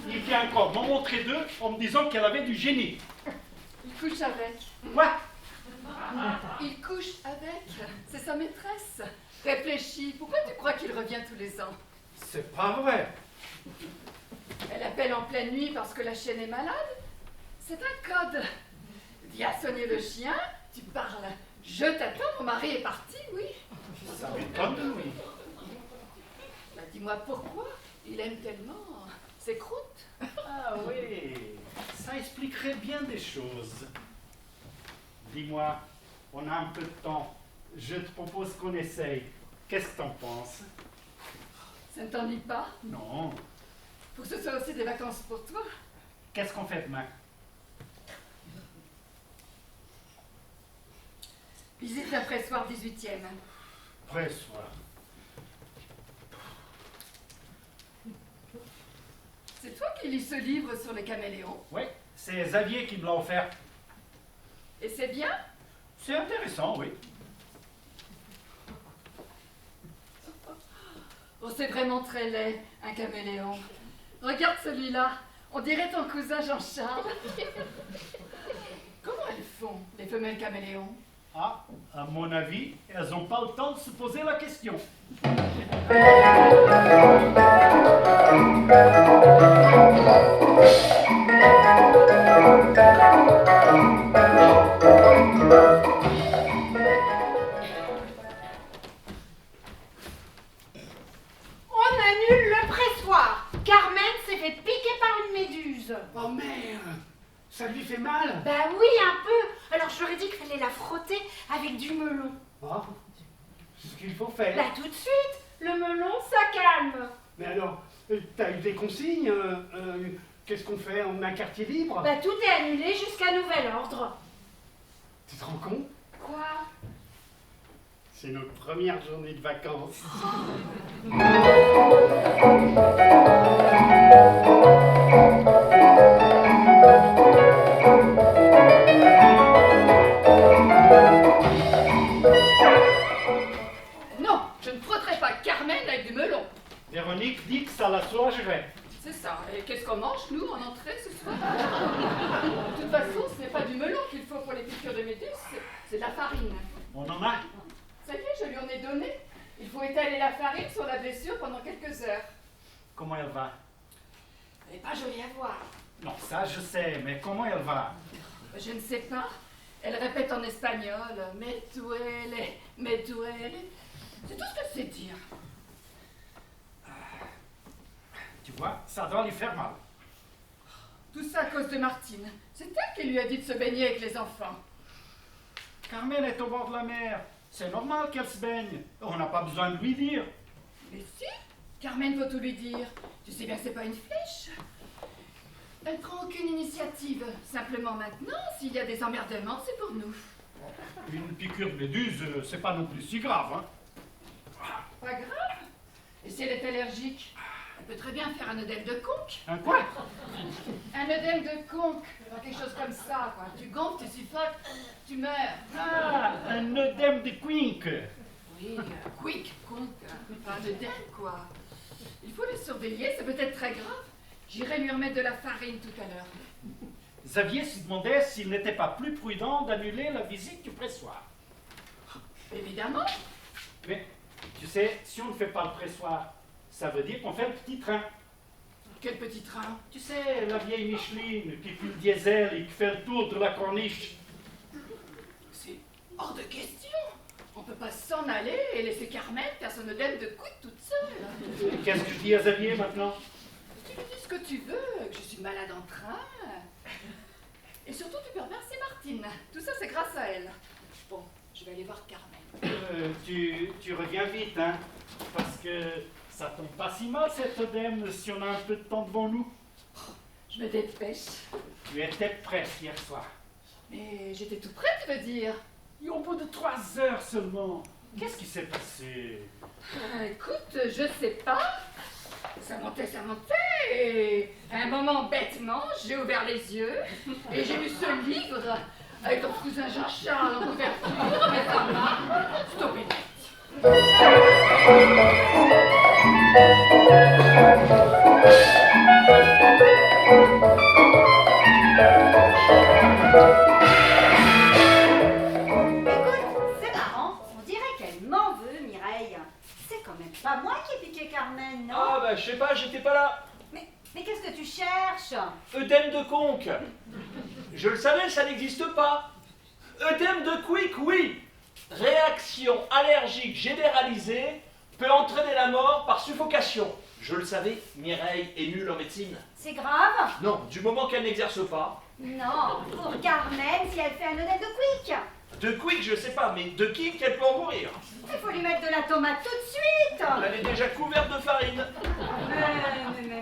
Speaker 5: Il vient encore m'en montrer 2 en me disant qu'elle avait du génie.
Speaker 6: Il couche avec.
Speaker 5: Quoi?
Speaker 6: Il couche avec. C'est sa maîtresse. Réfléchis, pourquoi tu crois qu'il revient tous les ans?
Speaker 5: C'est pas vrai.
Speaker 6: Elle appelle en pleine nuit parce que la chienne est malade. C'est un code. Viens sonner le chien, tu parles. Je t'attends, mon mari est parti, oui.
Speaker 5: Ça m'étonne de lui.
Speaker 6: Bah, dis-moi pourquoi il aime tellement ses croûtes.
Speaker 5: Ah oui, ça expliquerait bien des choses. Dis-moi, on a un peu de temps. Je te propose qu'on essaye. Qu'est-ce que t'en penses?
Speaker 6: Ça ne t'ennuie pas?
Speaker 5: Non.
Speaker 6: Faut que ce soit aussi des vacances pour toi.
Speaker 5: Qu'est-ce qu'on fait demain?
Speaker 6: Visite un pressoir 18e.
Speaker 5: Pressoir.
Speaker 6: C'est toi qui lis ce livre sur les caméléons.
Speaker 5: Oui, c'est Xavier qui me l'a offert.
Speaker 6: Et c'est bien?
Speaker 5: C'est intéressant, oui.
Speaker 6: Oh, c'est vraiment très laid, un caméléon. Regarde celui-là. On dirait ton cousin Jean-Charles. Comment elles font, les femelles caméléons?
Speaker 5: Ah, à mon avis, elles n'ont pas le temps de se poser la question.
Speaker 2: On annule le pressoir. Carmen s'est fait piquer par une méduse.
Speaker 4: Oh merde, ça lui fait mal.
Speaker 2: Bah oui, un peu. Alors je leur ai dit qu'il fallait la frotter avec du melon.
Speaker 4: Ah, c'est ce qu'il faut faire.
Speaker 2: Là tout de suite, le melon ça calme.
Speaker 4: Mais alors, t'as eu des consignes qu'est-ce qu'on fait? On a un quartier libre?
Speaker 2: Bah tout est annulé jusqu'à nouvel ordre.
Speaker 4: Tu te rends compte?
Speaker 2: Quoi?
Speaker 4: C'est notre première journée de vacances.
Speaker 6: Non, je ne frotterai pas Carmen avec du melon.
Speaker 5: Véronique dit que ça la soulagerait.
Speaker 6: C'est ça. Et qu'est-ce qu'on mange, nous, en entrée ce soir? De toute façon, ce n'est pas du melon qu'il faut pour les piqûres de méduse, c'est de la farine.
Speaker 5: On en a?
Speaker 6: Ça y est, je lui en ai donné. Il faut étaler la farine sur la blessure pendant quelques heures.
Speaker 5: Comment elle va?
Speaker 6: Elle n'est pas jolie à voir.
Speaker 5: Non, ça je sais, mais comment elle va?
Speaker 6: Je ne sais pas. Elle répète en espagnol. Me duele, me duele. C'est tout ce qu'elle sait dire.
Speaker 5: Tu vois, ça doit lui faire mal.
Speaker 6: Tout ça à cause de Martine. C'est elle qui lui a dit de se baigner avec les enfants.
Speaker 5: Carmen est au bord de la mer. C'est normal qu'elle se baigne. On n'a pas besoin de lui dire.
Speaker 6: Mais si, Carmen faut tout lui dire. Tu sais bien que c'est pas une flèche. Elle prend aucune initiative. Simplement maintenant, s'il y a des emmerdements, c'est pour nous.
Speaker 5: Une piqûre de méduse, c'est pas non plus si grave, hein.
Speaker 6: Pas grave. Et si elle est allergique, elle peut très bien faire un œdème de conque.
Speaker 5: Un quoi?
Speaker 6: Un œdème de conque. Quelque chose comme ça, quoi. Tu gonfles, tu suffoques, tu meurs.
Speaker 5: Ah, un œdème de quink.
Speaker 6: Oui, quick, conque. Pas un œdème, quoi. Il faut les surveiller, c'est peut-être très grave. J'irai lui remettre de la farine tout à l'heure.
Speaker 5: Xavier se demandait s'il n'était pas plus prudent d'annuler la visite du pressoir.
Speaker 6: Évidemment.
Speaker 5: Mais, tu sais, si on ne fait pas le pressoir, ça veut dire qu'on fait le petit train.
Speaker 6: Quel petit train?
Speaker 5: Tu sais, la vieille Micheline qui pue le diesel et qui fait le tour de la corniche.
Speaker 6: C'est hors de question. On peut pas s'en aller et laisser Carmen faire son œdème de coude toute seule.
Speaker 5: Qu'est-ce que je dis à Xavier maintenant?
Speaker 6: Tu lui dis ce que tu veux, que je suis malade en train. Et surtout, tu peux remercier Martine. Tout ça, c'est grâce à elle. Bon, je vais aller voir Carmen.
Speaker 5: Tu reviens vite, hein? Parce que ça tombe pas si mal cet œdème si on a un peu de temps devant nous.
Speaker 6: Je me dépêche.
Speaker 5: Tu étais prête hier soir.
Speaker 6: Mais j'étais tout près, tu veux dire?
Speaker 5: Et au bout de 3 heures seulement, qu'est-ce qui s'est passé?
Speaker 6: Écoute, je sais pas. Ça montait, et à un moment, bêtement, j'ai ouvert les yeux et j'ai vu ce livre avec ton cousin Jean-Charles en couverture, mais ça m'a stoppé net.
Speaker 3: Écoute, c'est marrant, on dirait qu'elle m'en veut, Mireille. C'est quand même pas moi qui ai piqué Carmen, non?
Speaker 1: Ah bah je sais pas, j'étais pas là.
Speaker 3: Mais qu'est-ce que tu cherches?
Speaker 1: Œdème de conque. Je le savais, ça n'existe pas. Œdème de Quick, oui. Réaction allergique généralisée peut entraîner la mort par suffocation. Je le savais, Mireille est nulle en médecine.
Speaker 3: C'est grave?
Speaker 1: Non, du moment qu'elle n'exerce pas.
Speaker 3: Non, pour Carmen, si elle fait un œdème de quick.
Speaker 1: De Quick, je sais pas, mais de qui qu'elle peut en mourir?
Speaker 3: Il faut lui mettre de la tomate tout de suite.
Speaker 1: Elle est déjà couverte de farine.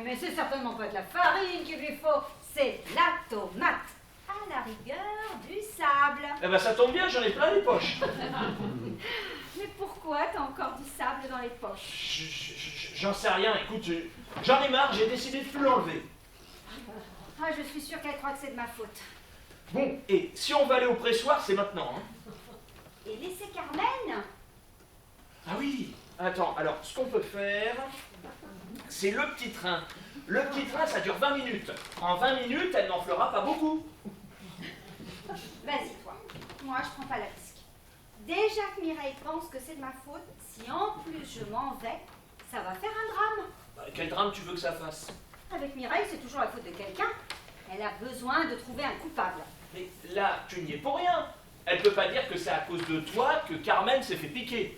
Speaker 3: Mais c'est certainement pas de la farine qu'il lui faut, c'est de la tomate. À la rigueur, du sable.
Speaker 1: Eh ben ça tombe bien, j'en ai plein les poches.
Speaker 3: Mais pourquoi t'as encore du sable dans les poches?
Speaker 1: J'en sais rien, écoute, j'en ai marre, j'ai décidé de plus l'enlever.
Speaker 3: Ah, je suis sûre qu'elle croit que c'est de ma faute.
Speaker 1: Bon, et si on va aller au pressoir, c'est maintenant. Hein.
Speaker 3: Et laisser Carmen?
Speaker 1: Ah oui, attends, alors ce qu'on peut faire, c'est le petit train. Le petit train, ça dure 20 minutes. En 20 minutes, elle n'en fera pas beaucoup.
Speaker 3: Vas-y, toi. Moi, je prends pas la risque. Déjà que Mireille pense que c'est de ma faute, si en plus je m'en vais, ça va faire un drame.
Speaker 1: Bah, quel drame tu veux que ça fasse?
Speaker 3: Avec Mireille, c'est toujours la faute de quelqu'un. Elle a besoin de trouver un coupable.
Speaker 1: Mais là, tu n'y es pour rien. Elle peut pas dire que c'est à cause de toi que Carmen s'est fait piquer.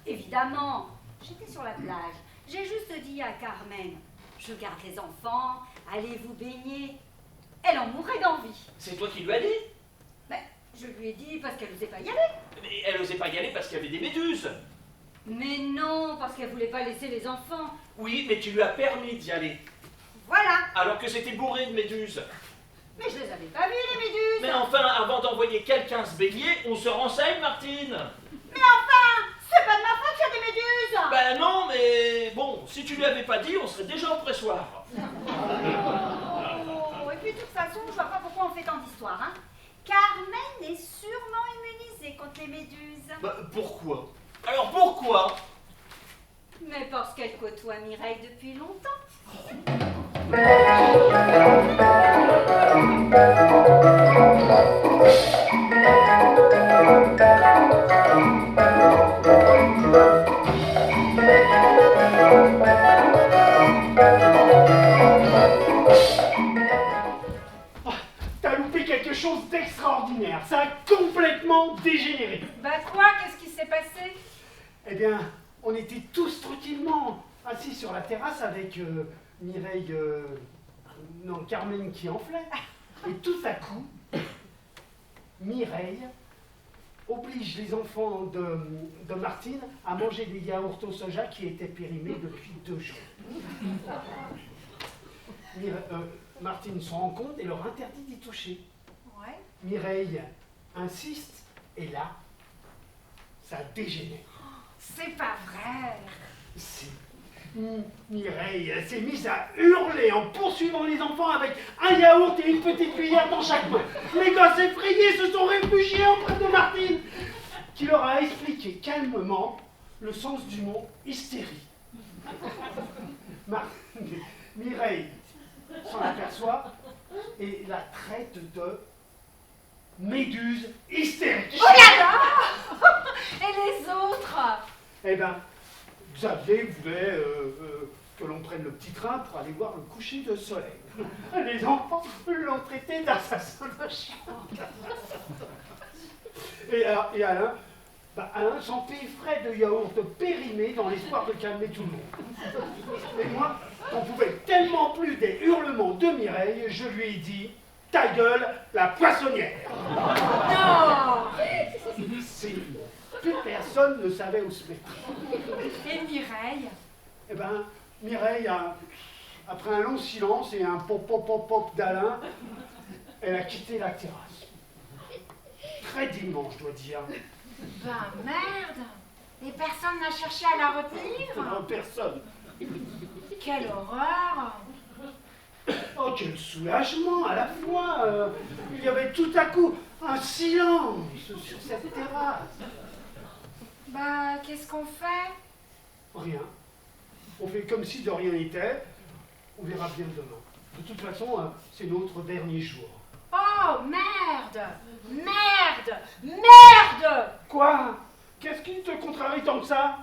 Speaker 3: Évidemment, j'étais sur la plage. J'ai juste dit à Carmen, je garde les enfants, allez vous baigner. Elle en mourrait d'envie.
Speaker 1: C'est toi qui lui as dit?
Speaker 3: Ben, je lui ai dit parce qu'elle n'osait pas y aller.
Speaker 1: Mais elle osait pas y aller parce qu'il y avait des méduses.
Speaker 3: Mais non, parce qu'elle voulait pas laisser les enfants.
Speaker 1: Oui, mais tu lui as permis d'y aller.
Speaker 3: Voilà.
Speaker 1: Alors que c'était bourré de méduses.
Speaker 3: Mais je les avais pas vues, les méduses.
Speaker 1: Mais enfin, avant d'envoyer quelqu'un se baigner, on se renseigne, Martine.
Speaker 3: Mais enfin, c'est pas de ma faute qu'il y a des méduses.
Speaker 1: Ben non, mais bon, si tu lui avais pas dit, on serait déjà au pressoir.
Speaker 3: Oh, et puis de toute façon, je vois pas pourquoi on fait tant d'histoires, hein. Carmen est sûrement immunisée contre les méduses.
Speaker 1: Bah, pourquoi? Alors pourquoi?
Speaker 3: Mais parce qu'elle côtoie Mireille depuis longtemps.
Speaker 4: Oh, t'as loupé quelque chose d'extraordinaire. Ça a complètement dégénéré.
Speaker 2: Bah quoi? Qu'est-ce qui s'est passé?
Speaker 4: Eh bien, on était tous tranquillement assis sur la terrasse avec Mireille, non, Carmen qui enflait. Et tout à coup, Mireille oblige les enfants de Martine à manger des yaourts au soja qui étaient périmés depuis 2 jours. Martine s'en rend compte et leur interdit d'y toucher.
Speaker 3: Ouais.
Speaker 4: Mireille insiste et là, ça dégénère.
Speaker 2: C'est pas vrai.
Speaker 4: Si. Mireille s'est mise à hurler en poursuivant les enfants avec un yaourt et une petite cuillère dans chaque main. Les gosses effrayés se sont réfugiés auprès de Martine, qui leur a expliqué calmement le sens du mot hystérie. Mireille s'en aperçoit et la traite de méduse hystérique.
Speaker 2: Oh là là. Et les autres?
Speaker 4: Eh ben, Xavier voulait que l'on prenne le petit train pour aller voir le coucher de soleil. Les enfants l'ont traité d'assassin de chien. Et Alain, Alain s'empiffrait de yaourt périmé dans l'espoir de calmer tout le monde. Et moi, j'en pouvais tellement plus des hurlements de Mireille, je lui ai dit « Ta gueule, la poissonnière !»
Speaker 2: Non.
Speaker 4: Plus personne ne savait où se mettre.
Speaker 2: Et Mireille?
Speaker 4: Eh ben, Mireille, après un long silence et un pop d'Alain, elle a quitté la terrasse. Très dignement, je dois dire.
Speaker 2: Ben merde. Et personne n'a cherché à la retenir?
Speaker 4: Non, personne.
Speaker 2: Quelle horreur.
Speaker 4: Oh, quel soulagement à la fois. Il y avait tout à coup un silence sur cette terrasse.
Speaker 2: Bah, qu'est-ce qu'on fait?
Speaker 4: Rien. On fait comme si de rien n'était. On verra bien demain. De toute façon, c'est notre dernier jour.
Speaker 2: Oh, merde. Merde. Merde.
Speaker 4: Quoi? Qu'est-ce qui te contrarie tant que ça?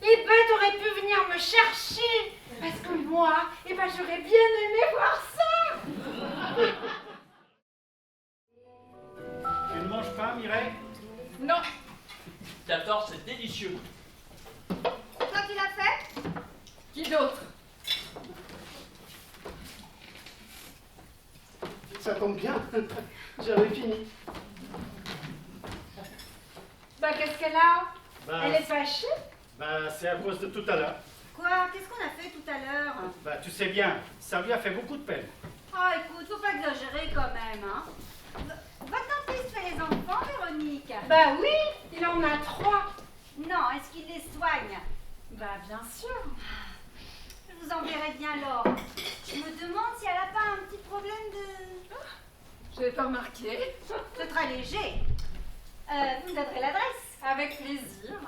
Speaker 2: Eh ben, t'aurais pu venir me chercher. Parce que moi, eh ben, j'aurais bien aimé voir ça.
Speaker 5: Tu ne manges pas, Mireille?
Speaker 6: Non,
Speaker 1: 14, c'est délicieux.
Speaker 3: Toi qui l'as fait?
Speaker 6: qui d'autre?
Speaker 4: Ça tombe bien. J'avais fini.
Speaker 2: Bah, qu'est-ce qu'elle a?
Speaker 5: Bah,
Speaker 2: Elle est fâchée?
Speaker 5: c'est à cause de tout à l'heure.
Speaker 3: Quoi? Qu'est-ce qu'on a fait tout à l'heure?
Speaker 5: Tu sais bien, ça lui a fait beaucoup de peine.
Speaker 3: Oh, écoute, faut pas exagérer quand même, hein. Votre fils fait les enfants, Véronique?
Speaker 2: Bah oui, il en a 3.
Speaker 3: Non, est-ce qu'il les soigne?
Speaker 2: Bah, bien sûr.
Speaker 3: Je vous enverrai bien Laure. Je me demande si elle n'a pas un petit problème de...
Speaker 6: Je n'ai pas remarqué.
Speaker 3: C'est très léger. Vous me donnerez l'adresse?
Speaker 2: Avec plaisir.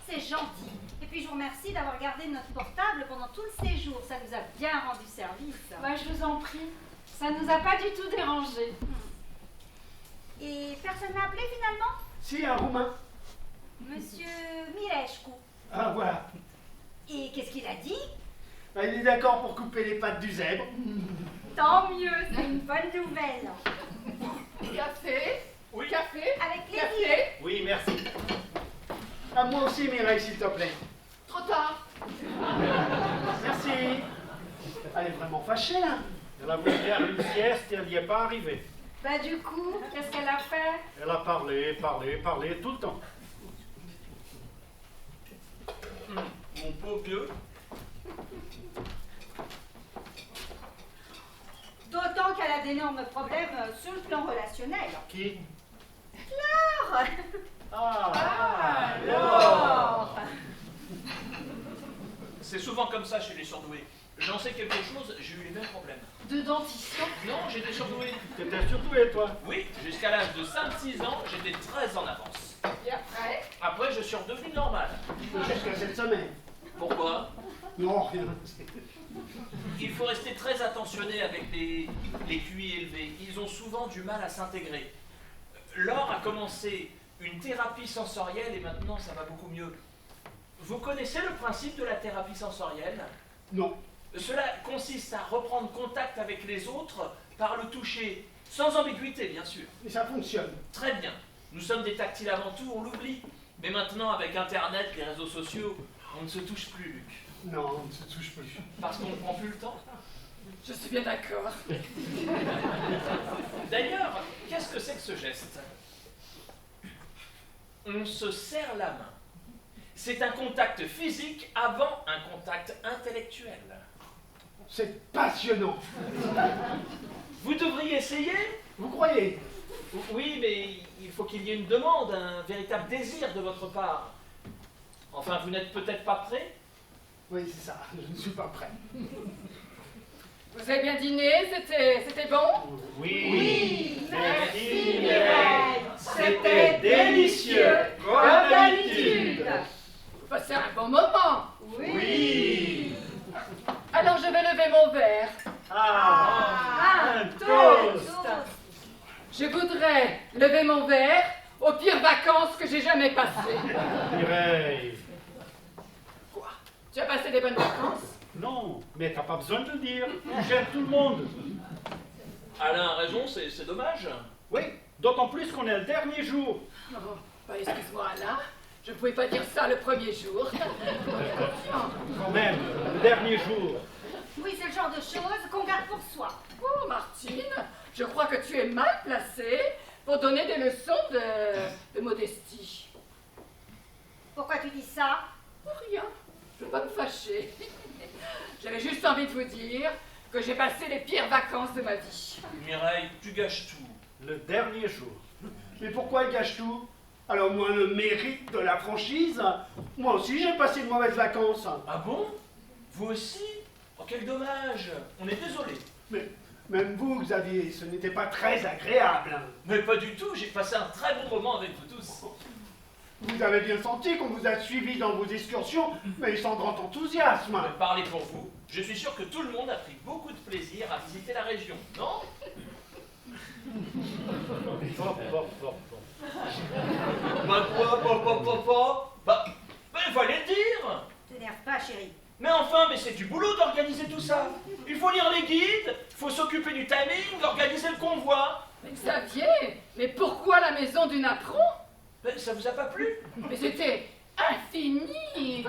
Speaker 3: C'est gentil. Et puis je vous remercie d'avoir gardé notre portable pendant tout le séjour. Ça nous a bien rendu service.
Speaker 2: Bah, je vous en prie. Ça nous a pas du tout dérangé.
Speaker 3: Et personne n'a appelé finalement?
Speaker 4: Si, un Roumain.
Speaker 3: Monsieur Mileșcu.
Speaker 4: Ah, voilà.
Speaker 3: Et qu'est-ce qu'il a dit?
Speaker 4: Il est d'accord pour couper les pattes du zèbre.
Speaker 3: Tant mieux, c'est une bonne nouvelle.
Speaker 6: Café?
Speaker 1: Oui.
Speaker 6: Café?
Speaker 3: Avec plaisir.
Speaker 6: Café?
Speaker 5: Oui, merci.
Speaker 4: À moi aussi, Mireille, s'il te plaît.
Speaker 6: Trop tard.
Speaker 4: Merci. Elle est vraiment fâchée, là.
Speaker 5: Elle a voulu faire une sieste et elle n'y est pas arrivée.
Speaker 2: Bah, du coup, qu'est-ce qu'elle a fait?
Speaker 5: Elle a parlé tout le temps.
Speaker 1: Mon pauvre vieux.
Speaker 3: D'autant qu'elle a d'énormes problèmes sur le plan relationnel.
Speaker 5: Qui?
Speaker 3: Laure.
Speaker 5: Ah,
Speaker 3: Laure.
Speaker 1: C'est souvent comme ça chez les surdoués. J'en sais quelque chose, j'ai eu les mêmes problèmes.
Speaker 2: De dentition?
Speaker 1: Non, j'étais surdoué.
Speaker 5: T'étais surdoué, toi.
Speaker 1: Oui, jusqu'à l'âge de 5-6 ans, j'étais très en avance.
Speaker 6: Et après?
Speaker 1: Après, je suis redevenu normal.
Speaker 4: Jusqu'à cette semaine.
Speaker 1: Pourquoi?
Speaker 4: Non, rien.
Speaker 1: Il faut rester très attentionné avec les QI élevés. Ils ont souvent du mal à s'intégrer. Laure a commencé une thérapie sensorielle et maintenant ça va beaucoup mieux. Vous connaissez le principe de la thérapie sensorielle?
Speaker 4: Non.
Speaker 1: Cela consiste à reprendre contact avec les autres par le toucher, sans ambiguïté bien sûr.
Speaker 4: Mais ça fonctionne.
Speaker 1: Très bien. Nous sommes des tactiles avant tout, on l'oublie. Mais maintenant, avec Internet, les réseaux sociaux, on ne se touche plus, Luc.
Speaker 4: Non, on ne se touche plus.
Speaker 1: Parce qu'on ne prend plus le temps.
Speaker 6: Je suis bien d'accord.
Speaker 1: D'ailleurs, qu'est-ce que c'est que ce geste? On se serre la main. C'est un contact physique avant un contact intellectuel.
Speaker 4: C'est passionnant.
Speaker 1: Vous devriez essayer?
Speaker 4: Vous croyez?
Speaker 1: Oui, mais il faut qu'il y ait une demande, un véritable désir de votre part. Enfin, vous n'êtes peut-être pas prêt?
Speaker 4: Oui, c'est ça. Je ne suis pas prêt.
Speaker 6: Vous avez bien dîné? C'était bon?
Speaker 5: Oui.
Speaker 3: Merci Mireille.
Speaker 5: C'était délicieux, comme d'habitude.
Speaker 6: Vous passez un bon moment.
Speaker 5: Oui.
Speaker 6: Alors je vais lever mon verre.
Speaker 5: Un toast.
Speaker 6: Je voudrais lever mon verre aux pires vacances que j'ai jamais passées.
Speaker 5: Mireille.
Speaker 6: Tu as passé passé des bonnes vacances?
Speaker 5: Non, mais t'as pas besoin de le dire. J'aime tout le monde.
Speaker 1: Alain a raison, c'est dommage.
Speaker 5: Oui, d'autant plus qu'on est le dernier jour.
Speaker 6: Non, bah excuse-moi Alain, je ne pouvais pas dire ça le premier jour.
Speaker 5: Quand même, le dernier jour.
Speaker 3: Oui, c'est le genre de choses qu'on garde pour soi.
Speaker 6: Oh Martine, je crois que tu es mal placée pour donner des leçons de modestie.
Speaker 3: Pourquoi tu dis ça?
Speaker 6: Pour rien, je ne veux pas me fâcher. J'avais juste envie de vous dire que j'ai passé les pires vacances de ma vie.
Speaker 1: Mireille, tu gâches tout.
Speaker 5: Le dernier jour.
Speaker 4: Mais pourquoi il gâche tout? Alors moi, le mérite de la franchise, moi aussi j'ai passé de mauvaises vacances.
Speaker 1: Ah bon? Vous aussi? Oh, quel dommage. On est désolé.
Speaker 4: Mais même vous, Xavier, ce n'était pas très agréable.
Speaker 1: Mais pas du tout, j'ai passé un très bon moment avec vous tous.
Speaker 4: Vous avez bien senti qu'on vous a suivi dans vos excursions, mais sans grand enthousiasme.
Speaker 1: Parlez pour vous. Je suis sûr que tout le monde a pris beaucoup de plaisir à visiter la région, non? Bah quoi, Bah, il fallait le dire.
Speaker 3: T'énerve pas, chérie.
Speaker 1: Mais enfin, mais c'est du boulot d'organiser tout ça. Il faut lire les guides, il faut s'occuper du timing, d'organiser le convoi.
Speaker 6: Mais Xavier, mais pourquoi la maison du napperon?
Speaker 1: Mais ça vous a pas plu?
Speaker 6: Mais c'était infini.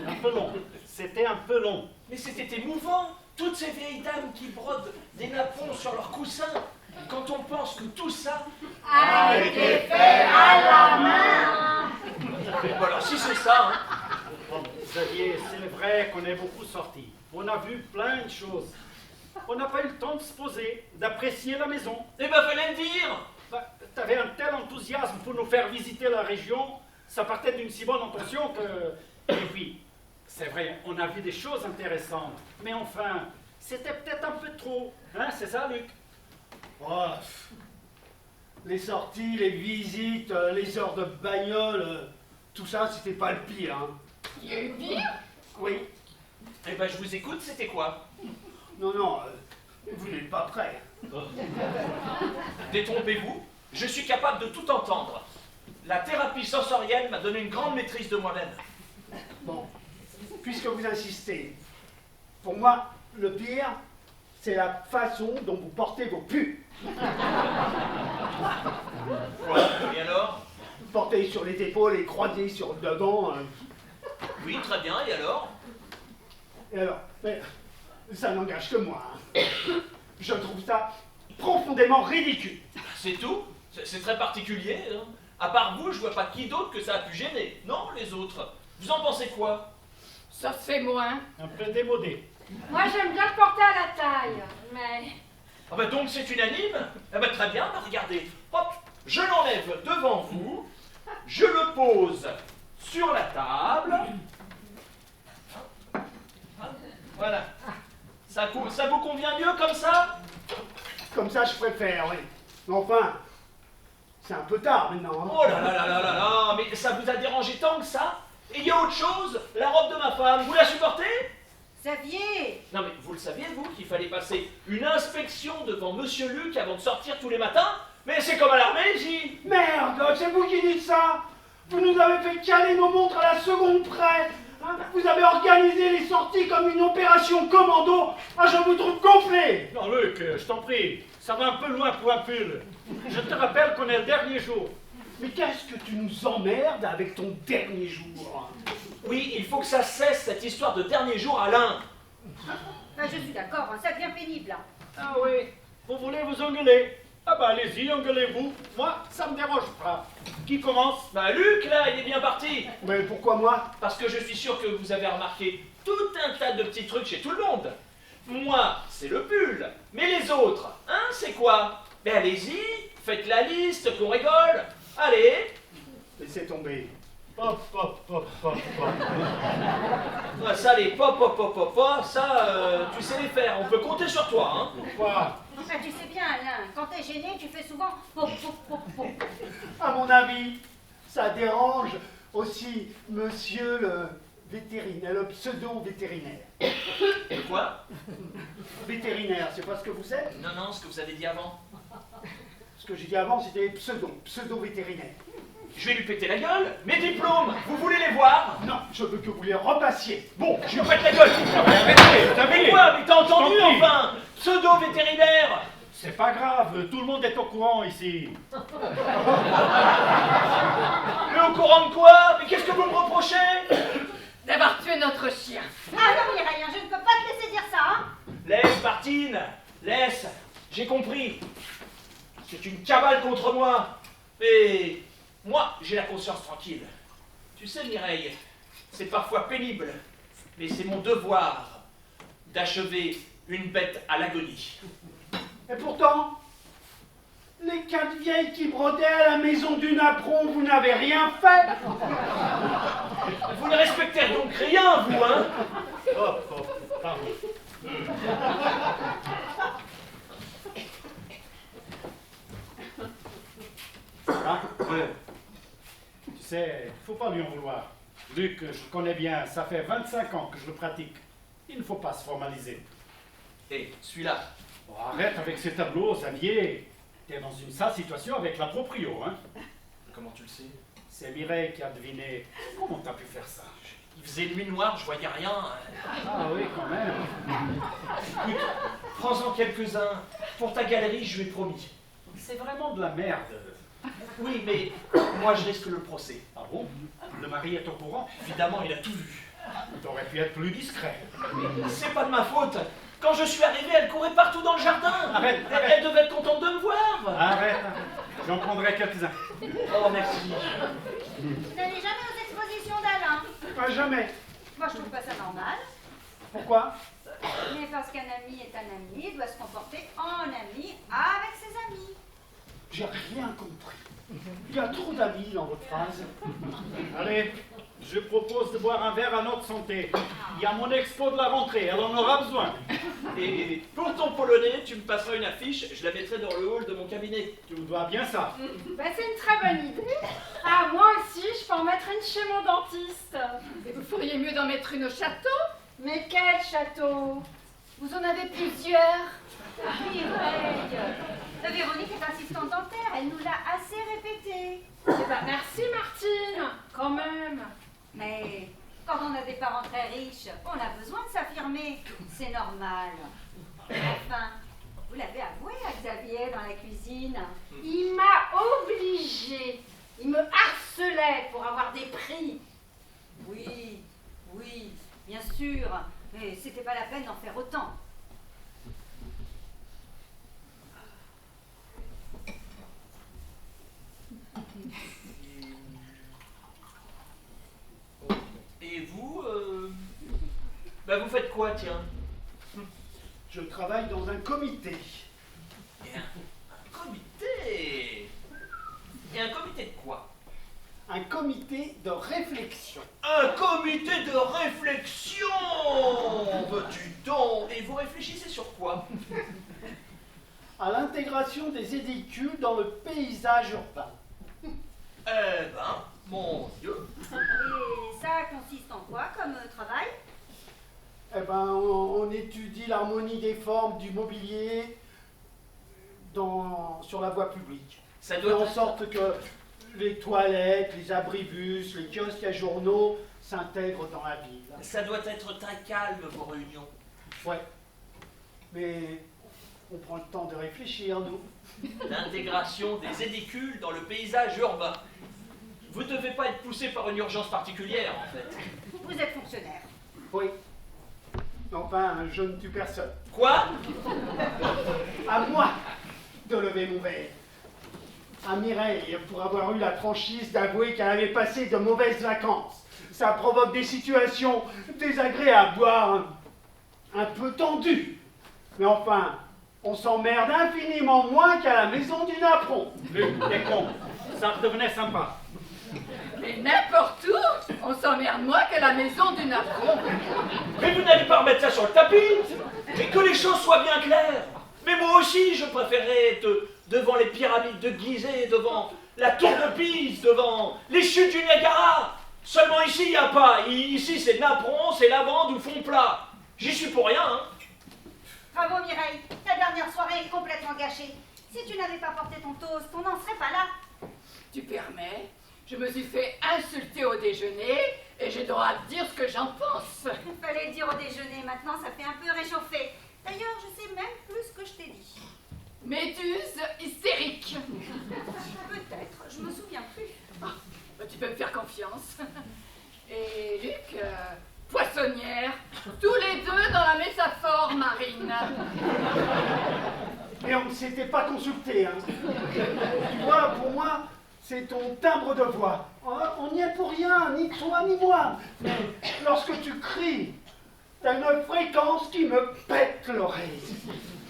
Speaker 5: Un peu long. C'était un peu long.
Speaker 1: Mais c'était émouvant. Toutes ces vieilles dames qui brodent des napperons sur leurs coussins. Quand on pense que tout ça...
Speaker 3: A été fait à la main.
Speaker 1: Bon, alors si c'est ça, hein.
Speaker 5: Bon, Xavier, c'est vrai qu'on est beaucoup sortis. On a vu plein de choses. On n'a pas eu le temps de se poser, d'apprécier la maison.
Speaker 1: Eh ben, fallait le dire.
Speaker 5: Bah, t'avais un tel enthousiasme pour nous faire visiter la région, ça partait d'une si bonne intention que... Et puis, c'est vrai, on a vu des choses intéressantes. Mais enfin, c'était peut-être un peu trop. Hein, c'est ça, Luc?
Speaker 4: Oh, les sorties, les visites, les heures de bagnole, tout ça, c'était pas le pire. Hein.
Speaker 6: Il y a eu pire?
Speaker 4: Oui.
Speaker 1: Eh ben, je vous écoute, c'était quoi?
Speaker 4: Non, vous n'êtes pas prêts.
Speaker 1: Détrompez-vous, je suis capable de tout entendre. La thérapie sensorielle m'a donné une grande maîtrise de moi-même.
Speaker 4: Bon, puisque vous insistez, pour moi, le pire, c'est la façon dont vous portez vos pulls.
Speaker 1: Quoi? Et alors?
Speaker 4: Portés sur les épaules et croisés sur le devant.
Speaker 1: Oui, très bien, et alors?
Speaker 4: Et alors, mais, ça n'engage que moi. Hein. Je trouve ça profondément ridicule.
Speaker 1: C'est tout? C'est très particulier, hein. À part vous, je vois pas qui d'autre que ça a pu gêner. Non, les autres. Vous en pensez quoi?
Speaker 6: Ça se fait moins.
Speaker 5: Un peu démodé.
Speaker 2: Moi, j'aime bien le porter à la taille, mais...
Speaker 1: Ah bah donc c'est unanime? Ah bah très bien, bah regardez. Hop, je l'enlève devant vous, je le pose sur la table. Voilà. Ça vous convient mieux comme ça?
Speaker 4: Comme ça, je préfère, oui. Mais enfin, c'est un peu tard maintenant. Hein.
Speaker 1: Oh là là là là là là, mais ça vous a dérangé tant que ça? Et il y a autre chose, la robe de ma femme, vous la supportez?
Speaker 3: Xavier!
Speaker 1: Non mais vous le saviez vous qu'il fallait passer une inspection devant Monsieur Luc avant de sortir tous les matins? Mais c'est comme à l'armée ici!
Speaker 4: Merde, c'est vous qui dites ça. Vous nous avez fait caler nos montres à la seconde près. Hein. Vous avez organisé les sorties comme une opération commando. Ah, je vous trouve gonflé.
Speaker 5: Non, Luc, je t'en prie, ça va un peu loin pour un pull. Je te rappelle qu'on est le dernier jour.
Speaker 4: Mais qu'est-ce que tu nous emmerdes avec ton dernier jour?
Speaker 1: Oui, il faut que ça cesse cette histoire de dernier jour, Alain!
Speaker 3: Ah, je suis d'accord, hein, ça devient pénible. Là.
Speaker 5: Ah oui, vous voulez vous engueuler? Ah bah allez-y, engueulez-vous. Moi, ça me dérange pas. Qui commence?
Speaker 1: Bah Luc, là, il est bien parti!
Speaker 4: Mais pourquoi moi?
Speaker 1: Parce que je suis sûr que vous avez remarqué tout un tas de petits trucs chez tout le monde. Moi, c'est le pull. Mais les autres, hein, c'est quoi? Ben allez-y, faites la liste, qu'on rigole. Allez!
Speaker 4: Laissez tomber.
Speaker 5: Pop, pop, pop, pop, pop.
Speaker 1: Ouais, ça, les pop, pop, pop, pop, pop, ça, tu sais les faire. On peut compter sur toi, hein.
Speaker 5: Quoi?
Speaker 3: Ah, tu sais bien, Alain, quand t'es gêné, tu fais souvent pop, pop, pop, pop.
Speaker 4: À mon avis, ça dérange aussi monsieur le vétérinaire, le pseudo-vétérinaire.
Speaker 1: Quoi?
Speaker 4: Vétérinaire, c'est pas ce que vous êtes?
Speaker 1: Non, ce que vous avez dit avant.
Speaker 4: Ce que j'ai dit avant, c'était pseudo-vétérinaire.
Speaker 1: je vais lui péter la gueule. Mes diplômes, vous voulez les voir?
Speaker 4: Non, je veux que vous les repassiez.
Speaker 1: Bon, je lui pète la gueule. Mais quoi? Mais t'as entendu, enfin? Pseudo-vétérinaire.
Speaker 5: C'est pas grave, tout le monde est au courant ici.
Speaker 1: Mais au courant de quoi? Mais qu'est-ce que vous me reprochez?
Speaker 6: D'avoir tué notre chien.
Speaker 3: Ah non, Mireille, je ne peux pas te laisser dire ça, hein.
Speaker 1: Laisse, Martine, laisse. J'ai compris. C'est une cabale contre moi. Mais moi, j'ai la conscience tranquille. Tu sais, Mireille, c'est parfois pénible, mais c'est mon devoir d'achever une bête à l'agonie.
Speaker 4: Et pourtant, les 4 vieilles qui brodaient à la maison du napperon, vous n'avez rien fait.
Speaker 1: Vous ne respectez donc rien, vous, hein?
Speaker 5: Oh, pardon. Ah, tu sais, faut pas lui en vouloir. Luc, je connais bien, ça fait 25 ans que je le pratique. Il ne faut pas se formaliser.
Speaker 1: Et celui-là,
Speaker 5: Bon, arrête avec ces tableaux, Xavier. T'es dans une sale situation avec la proprio, hein.
Speaker 1: comment tu le sais?
Speaker 5: C'est Mireille qui a deviné. Comment t'as pu faire ça?
Speaker 1: Il faisait nuit noire, je voyais rien.
Speaker 5: Ah oui, quand même.
Speaker 1: Écoute, prends-en quelques-uns. Pour ta galerie, je lui ai promis.
Speaker 5: C'est vraiment de la merde.
Speaker 1: Oui, mais moi, je risque le procès.
Speaker 5: Ah bon? Le mari est au courant?
Speaker 1: Évidemment, il a tout vu.
Speaker 5: T'aurais pu être plus discret.
Speaker 1: C'est pas de ma faute. Quand je suis arrivé, elle courait partout dans le jardin.
Speaker 5: Arrête,
Speaker 1: Elle,
Speaker 5: arrête.
Speaker 1: elle devait être contente de me voir.
Speaker 5: Arrête. J'en prendrai quelques-uns.
Speaker 1: Oh, merci.
Speaker 3: Vous n'allez jamais aux expositions d'Alain.
Speaker 4: Pas jamais.
Speaker 3: Moi, je trouve pas ça normal.
Speaker 4: Pourquoi?
Speaker 3: Mais parce qu'un ami est un ami, il doit se comporter en ami avec ses amis.
Speaker 4: J'ai rien compris. Il y a trop d'amis dans votre phrase.
Speaker 5: Allez, je propose de boire un verre à notre santé. Il y a mon expo de la rentrée, elle en aura besoin.
Speaker 1: Et pour ton polonais, tu me passeras une affiche, je la mettrai dans le hall de mon cabinet.
Speaker 5: Tu me dois bien ça.
Speaker 2: Bah, c'est une très bonne idée. Ah, moi aussi, je peux en mettre une chez mon dentiste.
Speaker 6: Et vous feriez mieux d'en mettre une au château.
Speaker 2: Mais quel château?
Speaker 6: Vous en avez plusieurs.
Speaker 3: Mireille, Véronique est assistante dentaire, elle nous l'a assez répété.
Speaker 2: Eh ben, merci, Martine, quand même.
Speaker 3: Mais quand on a des parents très riches, on a besoin de s'affirmer. C'est normal. Enfin, vous l'avez avoué à Xavier dans la cuisine.
Speaker 2: Il m'a obligée. Il me harcelait pour avoir des prix.
Speaker 3: Oui, oui, bien sûr. Mais c'était pas la peine d'en faire autant.
Speaker 1: Et vous, bah vous faites quoi, tiens?
Speaker 4: Je travaille dans un comité.
Speaker 1: Et un comité? Et un comité de quoi?
Speaker 4: Un comité de réflexion.
Speaker 1: Un comité de réflexion! Veux-tu donc? Et vous réfléchissez sur quoi?
Speaker 4: À l'intégration des édicules dans le paysage urbain.
Speaker 1: Eh ben, mon Dieu!
Speaker 3: Et ça consiste en quoi comme travail?
Speaker 4: Eh ben, on étudie l'harmonie des formes du mobilier sur la voie publique.
Speaker 1: Ça
Speaker 4: Fait
Speaker 1: doit
Speaker 4: en
Speaker 1: être...
Speaker 4: sorte que les toilettes, les abribus, les kiosques à journaux s'intègrent dans la ville.
Speaker 1: Ça doit être très calme, vos réunions.
Speaker 4: Ouais. Mais on prend le temps de réfléchir, nous.
Speaker 1: L'intégration des édicules dans le paysage urbain. Vous ne devez pas être poussé par une urgence particulière, en fait.
Speaker 3: Vous êtes fonctionnaire.
Speaker 4: Oui. Enfin, je ne tue personne.
Speaker 1: Quoi?
Speaker 4: À moi de lever mon verre. À Mireille, pour avoir eu la franchise d'avouer qu'elle avait passé de mauvaises vacances. Ça provoque des situations désagréables, voire un peu tendues. Mais enfin, on s'emmerde infiniment moins qu'à la maison du napperon.
Speaker 5: Luc, t'es con. Ça redevenait sympa.
Speaker 6: Mais n'importe où, on s'emmerde moins qu'à la maison du napperon.
Speaker 1: Mais vous n'allez pas remettre ça sur le tapis? Et que les choses soient bien claires. Mais moi aussi, je préférerais être devant les pyramides de Gizeh, devant la tour de Pise, devant les chutes du Niagara. Seulement ici, il n'y a pas. Ici, c'est Napperon, c'est Lavande ou Fond plat. J'y suis pour rien, hein.
Speaker 3: Bravo Mireille, ta dernière soirée est complètement gâchée. Si tu n'avais pas porté ton toast, on n'en serait pas là.
Speaker 6: Tu permets? Je me suis fait insulter au déjeuner et j'ai droit de dire ce que j'en pense.
Speaker 3: Il fallait le dire au déjeuner, maintenant ça fait un peu réchauffé. D'ailleurs, je sais même plus ce que je t'ai dit.
Speaker 6: Méduse hystérique.
Speaker 3: Peut-être, je me souviens plus.
Speaker 6: Ah, bah, tu peux me faire confiance. Et Luc, poissonnière, tous les deux dans la métaphore marine.
Speaker 4: Et on ne s'était pas consulté, hein. Tu vois, pour moi, c'est ton timbre de voix. On n'y est pour rien, ni toi ni moi. Mais lorsque tu cries, t'as une fréquence qui me pète l'oreille.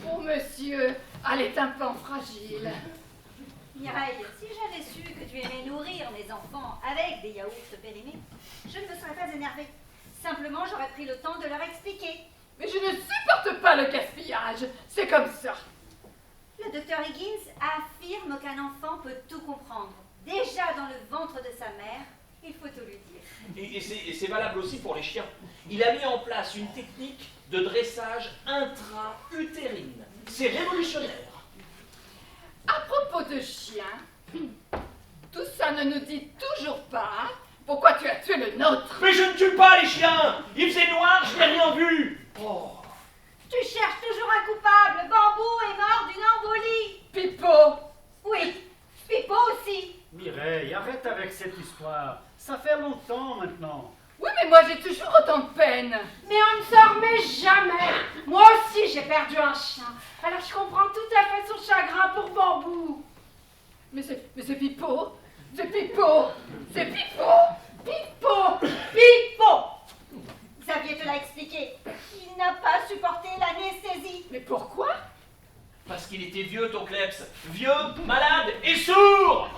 Speaker 6: Oh monsieur, à les tympans fragiles.
Speaker 3: Mireille, si j'avais su que tu aimais nourrir mes enfants avec des yaourts périmés, je ne me serais pas énervée. Simplement, j'aurais pris le temps de leur expliquer.
Speaker 6: Mais je ne supporte pas le gaspillage, c'est comme ça.
Speaker 3: Le docteur Higgins affirme qu'un enfant peut tout comprendre. Déjà dans le ventre de sa mère, il faut tout lui dire.
Speaker 1: Et c'est valable aussi pour les chiens. Il a mis en place une technique de dressage intra-utérine. C'est révolutionnaire.
Speaker 6: À propos de chiens, tout ça ne nous dit toujours pas pourquoi tu as tué le nôtre.
Speaker 1: Mais je ne tue pas les chiens. Il faisait noir, je n'ai rien vu. Oh.
Speaker 3: Tu cherches toujours un coupable. Bambou est mort d'une embolie.
Speaker 6: Pipo,
Speaker 3: Oui, Pipo aussi.
Speaker 5: Mireille, arrête avec cette histoire. Ça fait longtemps maintenant.
Speaker 6: oui mais moi j'ai toujours autant de peine.
Speaker 2: Mais on ne s'en remet jamais. Moi aussi, j'ai perdu un chien. Alors je comprends tout à fait son chagrin pour Bambou.
Speaker 6: Mais c'est Pipo, c'est Pipo, c'est Pipo, Pipo.
Speaker 3: Pipo. Xavier te l'a expliqué. Il n'a pas supporté l'anesthésie.
Speaker 6: Mais pourquoi?
Speaker 1: Parce qu'il était vieux, ton kleps. Vieux, malade et sourd.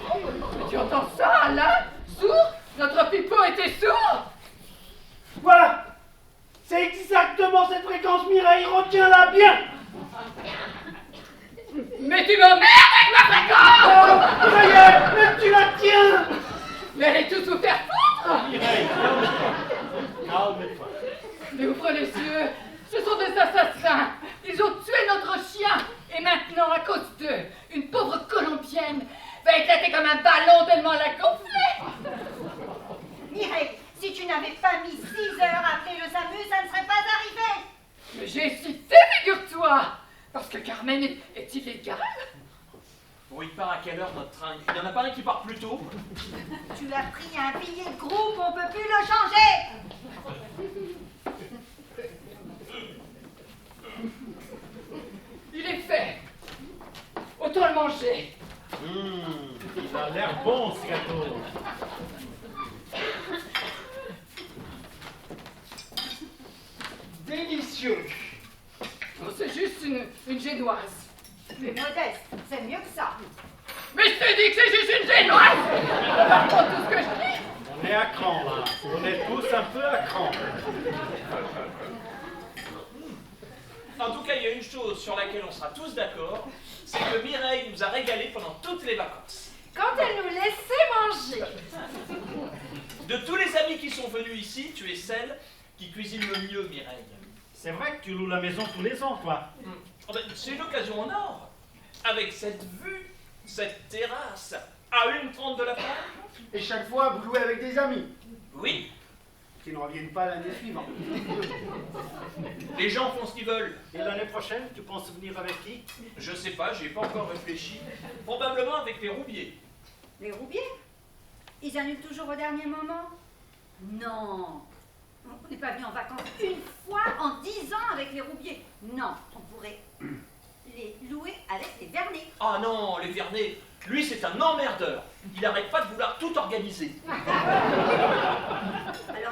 Speaker 6: Mais tu entends ça, là? Sourd? Notre Pipo était sourd?
Speaker 4: Voilà. C'est exactement cette fréquence, Mireille. Retiens-la bien.
Speaker 6: Mais tu m'emmerdes avec ma fréquence!
Speaker 4: Oh, ça y est, mais tu la tiens.
Speaker 6: Mais allez tous vous faire foutre!
Speaker 5: Mireille, calme-toi.
Speaker 6: Mais ouvrez les yeux, ce sont des assassins! Ils ont tué notre chien! Et maintenant, à cause d'eux, une pauvre colombienne va éclater comme un ballon tellement elle a gonflé!
Speaker 3: Mireille, si tu n'avais pas mis 6 heures à appeler le SAMU, ça ne serait pas arrivé.
Speaker 6: Mais j'ai hésité, figure-toi! Parce que Carmen est illégale?
Speaker 1: Bon, il part à quelle heure notre train? Il n'y en a pas un qui part plus tôt?
Speaker 3: Tu as pris un billet de groupe, on peut plus le changer.
Speaker 6: Il est fait! Autant le manger!
Speaker 5: Il a l'air bon, ce gâteau.
Speaker 4: Délicieux.
Speaker 6: Oh, c'est juste une génoise.
Speaker 3: Mais modeste, c'est mieux que ça.
Speaker 6: Mais je te dis que c'est juste une génoise! Par contre, tout ce que je dis,
Speaker 5: On est à cran, là. On est tous un peu à cran.
Speaker 1: En tout cas, il y a une chose sur laquelle on sera tous d'accord, c'est que Mireille nous a régalés pendant toutes les vacances.
Speaker 2: Quand elle nous laissait manger.
Speaker 1: De tous les amis qui sont venus ici, tu es celle qui cuisine le mieux, Mireille.
Speaker 5: C'est vrai que tu loues la maison tous les ans, toi.
Speaker 1: Oh ben, c'est une occasion en or. Avec cette vue, cette terrasse, à 1h30 de la plage.
Speaker 4: Et chaque fois, vous louez avec des amis
Speaker 1: Oui,
Speaker 4: qui ne reviennent pas l'année suivante.
Speaker 1: les gens font ce qu'ils veulent.
Speaker 5: Et l'année prochaine, tu penses venir avec qui?
Speaker 1: Je sais pas, j'ai pas encore réfléchi. Probablement avec les Roubiers.
Speaker 3: Les Roubiers? Ils annulent toujours au dernier moment? Non. On n'est pas venu en vacances une fois en 10 ans avec les Roubiers. Non, on pourrait les louer avec les Vernets.
Speaker 1: Ah non, les Vernets, lui c'est un emmerdeur. Il arrête pas de vouloir tout organiser.
Speaker 3: Alors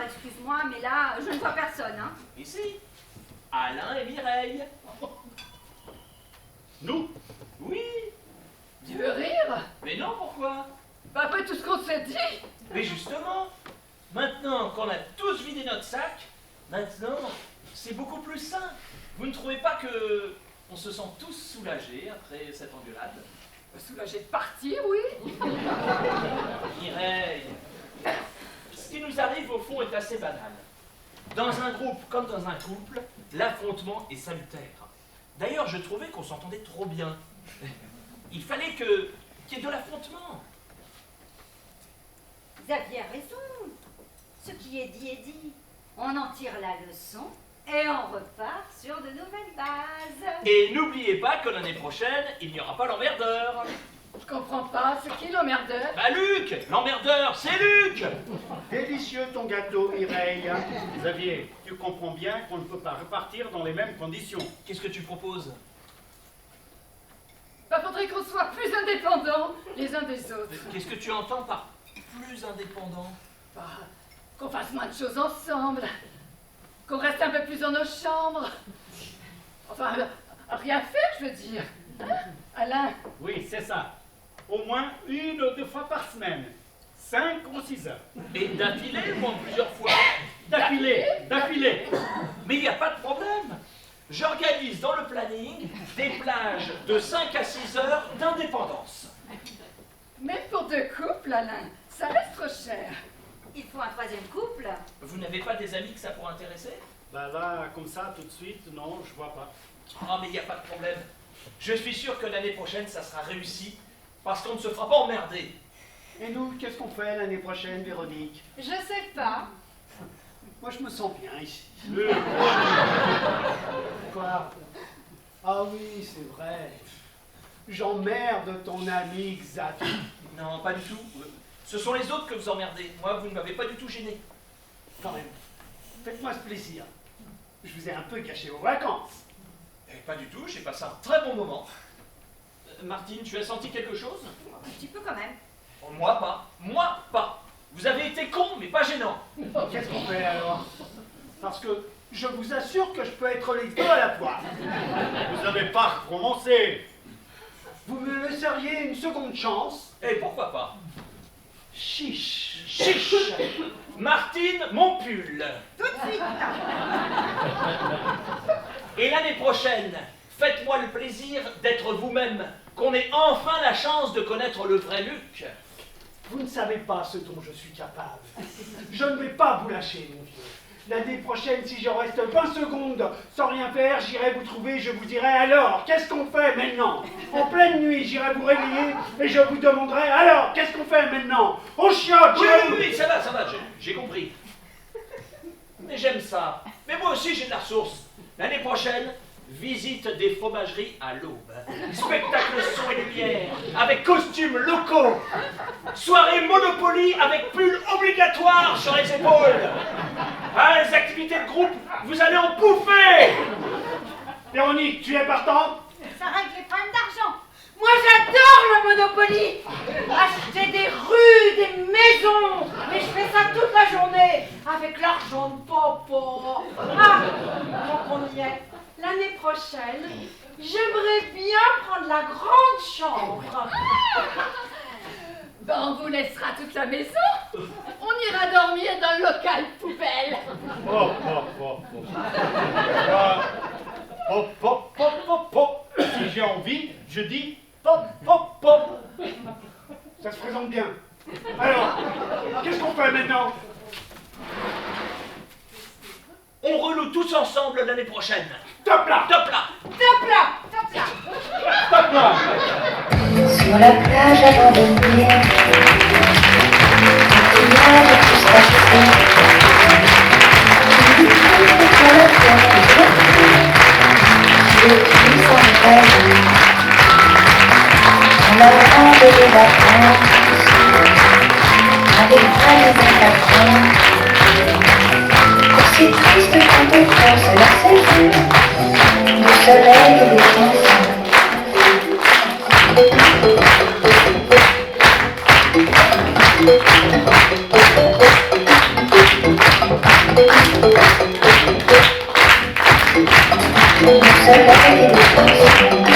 Speaker 3: excuse-moi, mais là, je ne vois personne, hein.
Speaker 1: Ici, Alain et Mireille.
Speaker 5: Nous?
Speaker 1: Oui,
Speaker 6: tu veux rire?
Speaker 1: mais non, pourquoi?
Speaker 6: Bah, après tout ce qu'on s'est dit,
Speaker 1: Mais justement, maintenant qu'on a tous vidé notre sac, maintenant, c'est beaucoup plus simple. Vous ne trouvez pas que on se sent tous soulagés après cette engueulade?
Speaker 6: soulagé de partir, oui.
Speaker 1: Mireille, ce qui nous arrive au fond est assez banal. Dans un groupe comme dans un couple, l'affrontement est salutaire. D'ailleurs, je trouvais qu'on s'entendait trop bien. Il fallait qu'il y ait de l'affrontement.
Speaker 3: Xavier a raison. Ce qui est dit. On en tire la leçon et on repart sur de nouvelles bases.
Speaker 1: Et n'oubliez pas que l'année prochaine, il n'y aura pas l'emmerdeur.
Speaker 6: Je comprends pas, c'est qui l'emmerdeur?
Speaker 1: Bah Luc, l'emmerdeur, c'est Luc.
Speaker 5: Délicieux ton gâteau, Mireille. Xavier, tu comprends bien qu'on ne peut pas repartir dans les mêmes conditions.
Speaker 1: Qu'est-ce que tu proposes?
Speaker 6: Bah, faudrait qu'on soit plus indépendants les uns des autres.
Speaker 1: Qu'est-ce que tu entends par plus indépendant?
Speaker 6: Bah, qu'on fasse moins de choses ensemble. Qu'on reste un peu plus dans nos chambres. Enfin, rien faire, je veux dire. Hein, Alain?
Speaker 5: Oui, c'est ça. Au moins 1 ou 2 fois par semaine. 5 ou 6 heures.
Speaker 1: Et d'affilée ou en plusieurs fois?
Speaker 5: D'affilée.
Speaker 1: Mais il n'y a pas de problème. J'organise dans le planning des plages de 5 à 6 heures d'indépendance.
Speaker 6: Même pour 2 couples, Alain, ça reste trop cher.
Speaker 3: Il faut un 3e couple.
Speaker 1: Vous n'avez pas des amis que ça pourrait intéresser?
Speaker 5: Bah là, comme ça, tout de suite, non, je vois pas.
Speaker 1: Ah, mais il n'y a pas de problème. Je suis sûr que l'année prochaine, ça sera réussi, parce qu'on ne se fera pas emmerder.
Speaker 4: Et nous, qu'est-ce qu'on fait l'année prochaine, Véronique?
Speaker 2: Je sais pas.
Speaker 4: Moi, je me sens bien ici. Quoi? Ah oui, c'est vrai. J'emmerde ton ami Xavier.
Speaker 1: Non, pas du tout. Ce sont les autres que vous emmerdez. Moi, vous ne m'avez pas du tout gêné.
Speaker 4: Quand même, faites-moi ce plaisir. Je vous ai un peu gâché vos vacances.
Speaker 1: Eh, pas du tout, j'ai passé un très bon moment. Martine, tu as senti quelque chose?
Speaker 3: Un petit peu quand même.
Speaker 1: Oh, moi pas. Moi pas. Vous avez été con, mais pas gênant.
Speaker 4: Qu'est-ce qu'on fait alors? Parce que je vous assure que je peux être les deux à la fois.
Speaker 5: Vous n'avez pas recommencé.
Speaker 4: Vous me laisseriez une seconde chance?
Speaker 1: Et pourquoi pas?
Speaker 4: Chiche.
Speaker 1: Chiche! Martine, mon pull.
Speaker 3: Tout de suite.
Speaker 1: Et l'année prochaine, faites-moi le plaisir d'être vous-même, qu'on ait enfin la chance de connaître le vrai Luc.
Speaker 4: Vous ne savez pas ce dont je suis capable. Je ne vais pas vous lâcher, mon vieux. L'année prochaine, si je reste 20 secondes sans rien faire, j'irai vous trouver, je vous dirai alors, qu'est-ce qu'on fait maintenant? En pleine nuit, j'irai vous réveiller et je vous demanderai alors, qu'est-ce qu'on fait maintenant? On chiotte!
Speaker 1: Oui, ça va, j'ai compris. Mais j'aime ça. Mais moi aussi, j'ai de la ressource. L'année prochaine, visite des fromageries à l'aube. Spectacle son et lumière, avec costumes locaux. Soirée Monopoly avec pull obligatoire sur les épaules. Ah, les activités de groupe, vous allez en bouffer.
Speaker 4: Véronique, tu es partante?
Speaker 3: Ça règle les problèmes d'argent.
Speaker 2: Moi j'adore le Monopoly. Acheter des rues, des maisons. Mais je fais ça toute la journée avec l'argent de papa. Ah, donc on y est. L'année prochaine, j'aimerais bien prendre la grande chambre.
Speaker 6: Ben, on vous laissera toute la maison. On ira dormir dans le local poubelle.
Speaker 5: Si j'ai envie, je dis pop.
Speaker 4: Ça se présente bien. Alors, qu'est-ce qu'on fait maintenant?
Speaker 1: On renoue tous ensemble l'année prochaine.
Speaker 4: Top là!
Speaker 1: Top là!
Speaker 2: Top là, top là.
Speaker 5: Top là.
Speaker 7: Sur la plage abandonnée, il y a de tout s'acheter. Sur la terre qui tout s'en rêve. On attend des vacances, avec plein de c'est triste quand on pense la saison, le soleil et les chansons. Le soleil et les chansons.